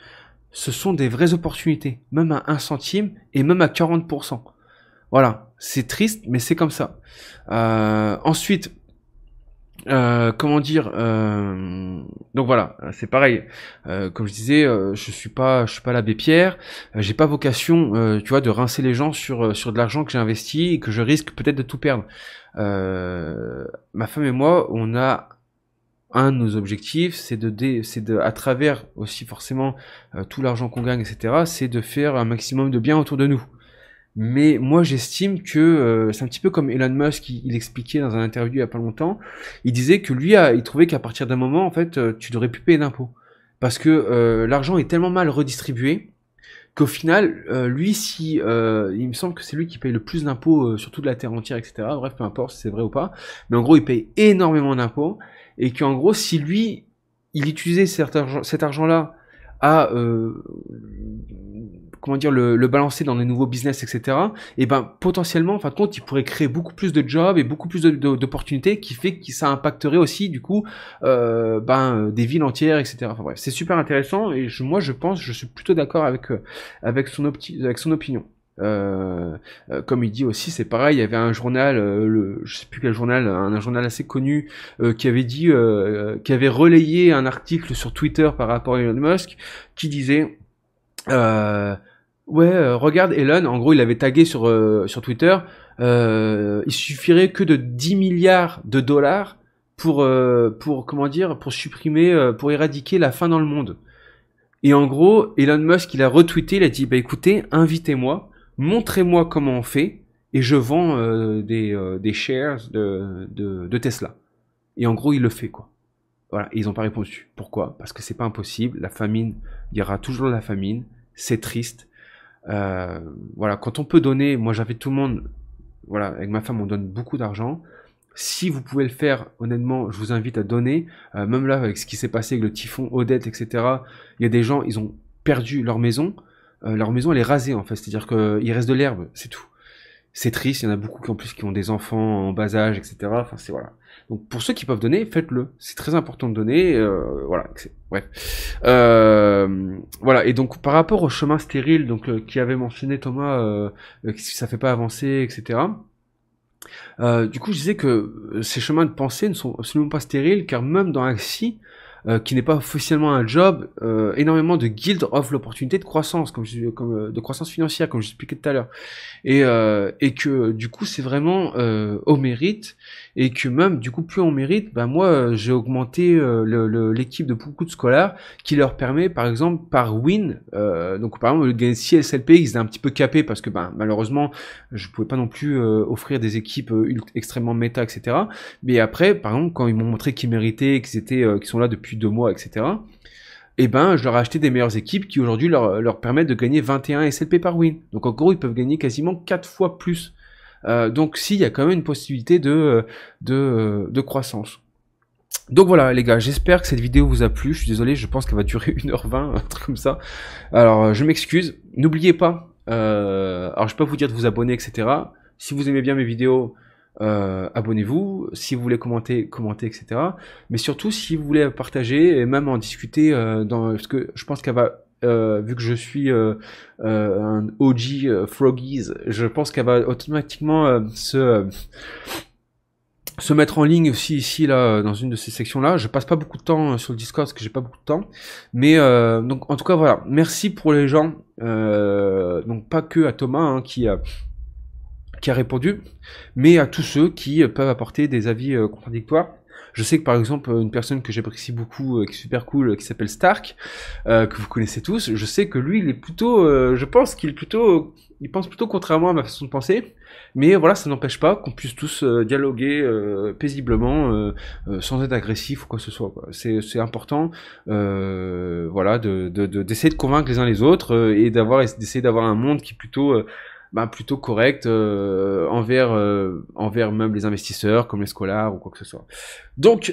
ce sont des vraies opportunités, même à 1 centime, et même à 40%. Voilà, c'est triste, mais c'est comme ça. Ensuite, comment dire donc voilà, c'est pareil, comme je disais, je suis pas l'abbé Pierre, j'ai pas vocation tu vois de rincer les gens sur de l'argent que j'ai investi et que je risque peut-être de tout perdre. Ma femme et moi on a un de nos objectifs, c'est de à travers aussi forcément tout l'argent qu'on gagne, etc., c'est de faire un maximum de bien autour de nous. Mais moi, j'estime que c'est un petit peu comme Elon Musk, il expliquait dans un interview il y a pas longtemps. Il disait que lui, il trouvait qu'à partir d'un moment, en fait, tu devrais plus payer d'impôts parce que l'argent est tellement mal redistribué qu'au final, lui, si il me semble que c'est lui qui paye le plus d'impôts sur toute la terre entière, etc. Bref, peu importe si c'est vrai ou pas, mais en gros, il paye énormément d'impôts et qu'en gros, si lui, il utilisait cet argent-là à comment dire, le balancer dans les nouveaux business, etc. Et ben potentiellement, en fin de compte, il pourrait créer beaucoup plus de jobs et beaucoup plus d'opportunités, qui fait que ça impacterait aussi du coup des villes entières, etc. Enfin bref, c'est super intéressant et moi je pense, je suis plutôt d'accord avec son opinion. Comme il dit aussi, c'est pareil, il y avait un journal, je sais plus quel journal, un journal assez connu, qui avait dit, qui avait relayé un article sur Twitter par rapport à Elon Musk, qui disait, regarde Elon, en gros il avait tagué sur Twitter, il suffirait que de 10 milliards de dollars pour comment dire, pour supprimer, pour éradiquer la faim dans le monde. Et en gros, Elon Musk, il a retweeté, il a dit, bah écoutez, invitez-moi, montrez-moi comment on fait, et je vends des shares de Tesla. Et en gros, il le fait, quoi. Voilà, et ils n'ont pas répondu. Pourquoi? Parce que c'est pas impossible, la famine, il y aura toujours la famine, c'est triste. Voilà, quand on peut donner, moi j'invite tout le monde, voilà, avec ma femme on donne beaucoup d'argent. Si vous pouvez le faire, honnêtement, je vous invite à donner. Même là, avec ce qui s'est passé avec le typhon Odette, etc., il y a des gens, ils ont perdu leur maison. Leur maison, elle est rasée, en fait. C'est-à-dire qu'il reste de l'herbe, c'est tout. C'est triste, il y en a beaucoup en plus qui ont des enfants en bas âge, etc. Enfin, c'est voilà. Donc, pour ceux qui peuvent donner, faites-le. C'est très important de donner. Voilà. Bref. Voilà. Et donc, par rapport au chemin stérile, donc qui avait mentionné Thomas, que ça fait pas avancer, etc. Du coup, je disais que ces chemins de pensée ne sont absolument pas stériles, car même dans Axie, qui n'est pas officiellement un job, énormément de guildes offrent l'opportunité de croissance, de croissance financière, comme je expliquais tout à l'heure, et que du coup c'est vraiment au mérite, et que même du coup plus on mérite, ben moi j'ai augmenté l'équipe de beaucoup de scolaires, qui leur permet par exemple par win, donc par exemple le gagner 6 SLP, ils étaient un petit peu capés parce que malheureusement je pouvais pas non plus offrir des équipes extrêmement méta, etc. Mais après, par exemple, quand ils m'ont montré qu'ils méritaient, qu'ils sont là depuis 2 mois, etc., et ben, je leur ai acheté des meilleures équipes qui aujourd'hui leur permettent de gagner 21 SLP par win. Donc en gros, ils peuvent gagner quasiment 4 fois plus. Donc si, il y a quand même une possibilité de croissance. Donc voilà les gars, j'espère que cette vidéo vous a plu. Je suis désolé, je pense qu'elle va durer 1h20, un truc comme ça. Alors je m'excuse. N'oubliez pas, alors je peux vous dire de vous abonner, etc. Si vous aimez bien mes vidéos, abonnez-vous. Si vous voulez commenter, commentez, etc. Mais surtout, si vous voulez partager et même en discuter, parce que je pense qu'elle va, vu que je suis un OG Froggies, je pense qu'elle va automatiquement se mettre en ligne aussi ici là dans une de ces sections là. Je passe pas beaucoup de temps sur le Discord parce que j'ai pas beaucoup de temps, mais donc en tout cas voilà, merci pour les gens, donc pas que à Thomas hein, qui a répondu, mais à tous ceux qui peuvent apporter des avis contradictoires. Je sais que par exemple une personne que j'apprécie beaucoup, qui est super cool, qui s'appelle Stark, que vous connaissez tous, je sais que lui il est plutôt, je pense qu'il est plutôt, il pense plutôt contrairement à ma façon de penser, mais voilà, ça n'empêche pas qu'on puisse tous dialoguer paisiblement, sans être agressif ou quoi que ce soit, quoi. C'est important, voilà, d'essayer de convaincre les uns les autres et d'essayer d'avoir un monde qui est plutôt correct envers même les investisseurs comme les scolaires ou quoi que ce soit. Donc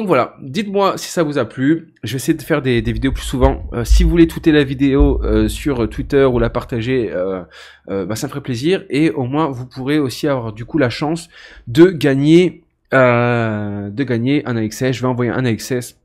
voilà, dites-moi si ça vous a plu. Je vais essayer de faire des vidéos plus souvent. Si vous voulez tweeter la vidéo sur Twitter ou la partager, ça me ferait plaisir, et au moins vous pourrez aussi avoir du coup la chance de gagner un AXS. Je vais envoyer un AXS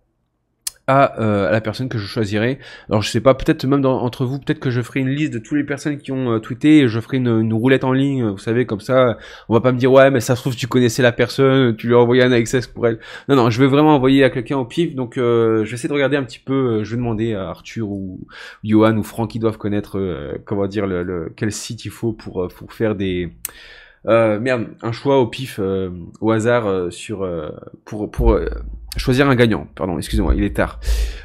à la personne que je choisirai. Alors je sais pas, peut-être même entre vous, peut-être que je ferai une liste de toutes les personnes qui ont tweeté, et je ferai une roulette en ligne, vous savez, comme ça on va pas me dire ouais mais ça se trouve tu connaissais la personne, tu lui as envoyé un access pour elle. Non, je vais vraiment envoyer à quelqu'un au pif, donc je vais essayer de regarder un petit peu, je vais demander à Arthur ou Johan ou Franck qui doivent connaître comment dire quel site il faut pour faire des un choix au pif, au hasard, pour choisir un gagnant. Pardon, excusez-moi, il est tard.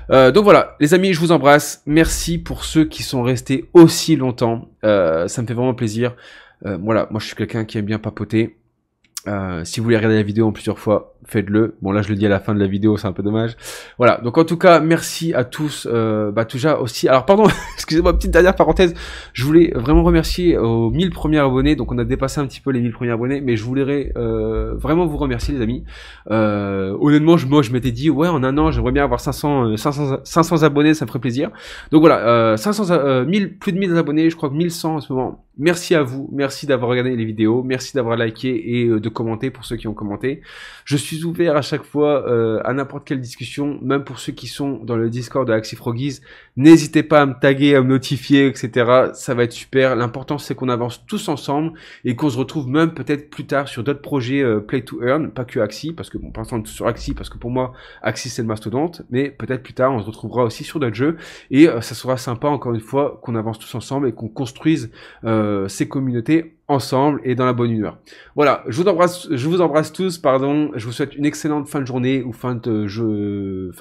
Donc voilà, les amis, je vous embrasse. Merci pour ceux qui sont restés aussi longtemps. Ça me fait vraiment plaisir. Voilà, moi je suis quelqu'un qui aime bien papoter. Si vous voulez regarder la vidéo en plusieurs fois, faites-le. Bon là je le dis à la fin de la vidéo, c'est un peu dommage. Voilà, donc en tout cas merci à tous. Déjà aussi, alors pardon, excusez-moi, petite dernière parenthèse, je voulais vraiment remercier aux 1000 premiers abonnés, donc on a dépassé un petit peu les 1000 premiers abonnés, mais je voulais vraiment vous remercier les amis. Honnêtement, moi je m'étais dit, ouais en un an j'aimerais bien avoir 500 abonnés, ça me ferait plaisir. Donc voilà, 1000, plus de 1000 abonnés, je crois que 1100 en ce moment. Merci à vous, merci d'avoir regardé les vidéos, merci d'avoir liké et de commenter pour ceux qui ont commenté. Je suis ouvert à chaque fois à n'importe quelle discussion, même pour ceux qui sont dans le Discord de Axie Froggies. N'hésitez pas à me taguer, à me notifier, etc. Ça va être super. L'important c'est qu'on avance tous ensemble et qu'on se retrouve même peut-être plus tard sur d'autres projets Play to Earn, pas que Axie, parce que bon, pour l'instant sur Axie, parce que pour moi Axie c'est le mastodonte, mais peut-être plus tard on se retrouvera aussi sur d'autres jeux et ça sera sympa encore une fois qu'on avance tous ensemble et qu'on construise ces communautés ensemble et dans la bonne humeur. Voilà, je vous embrasse tous, pardon, je vous souhaite une excellente fin de journée ou fin de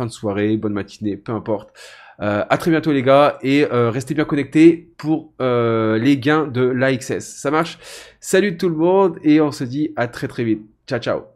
soirée, bonne matinée, peu importe. À très bientôt les gars et restez bien connectés pour les gains de l'AXS. Ça marche? Salut tout le monde et on se dit à très très vite. Ciao ciao.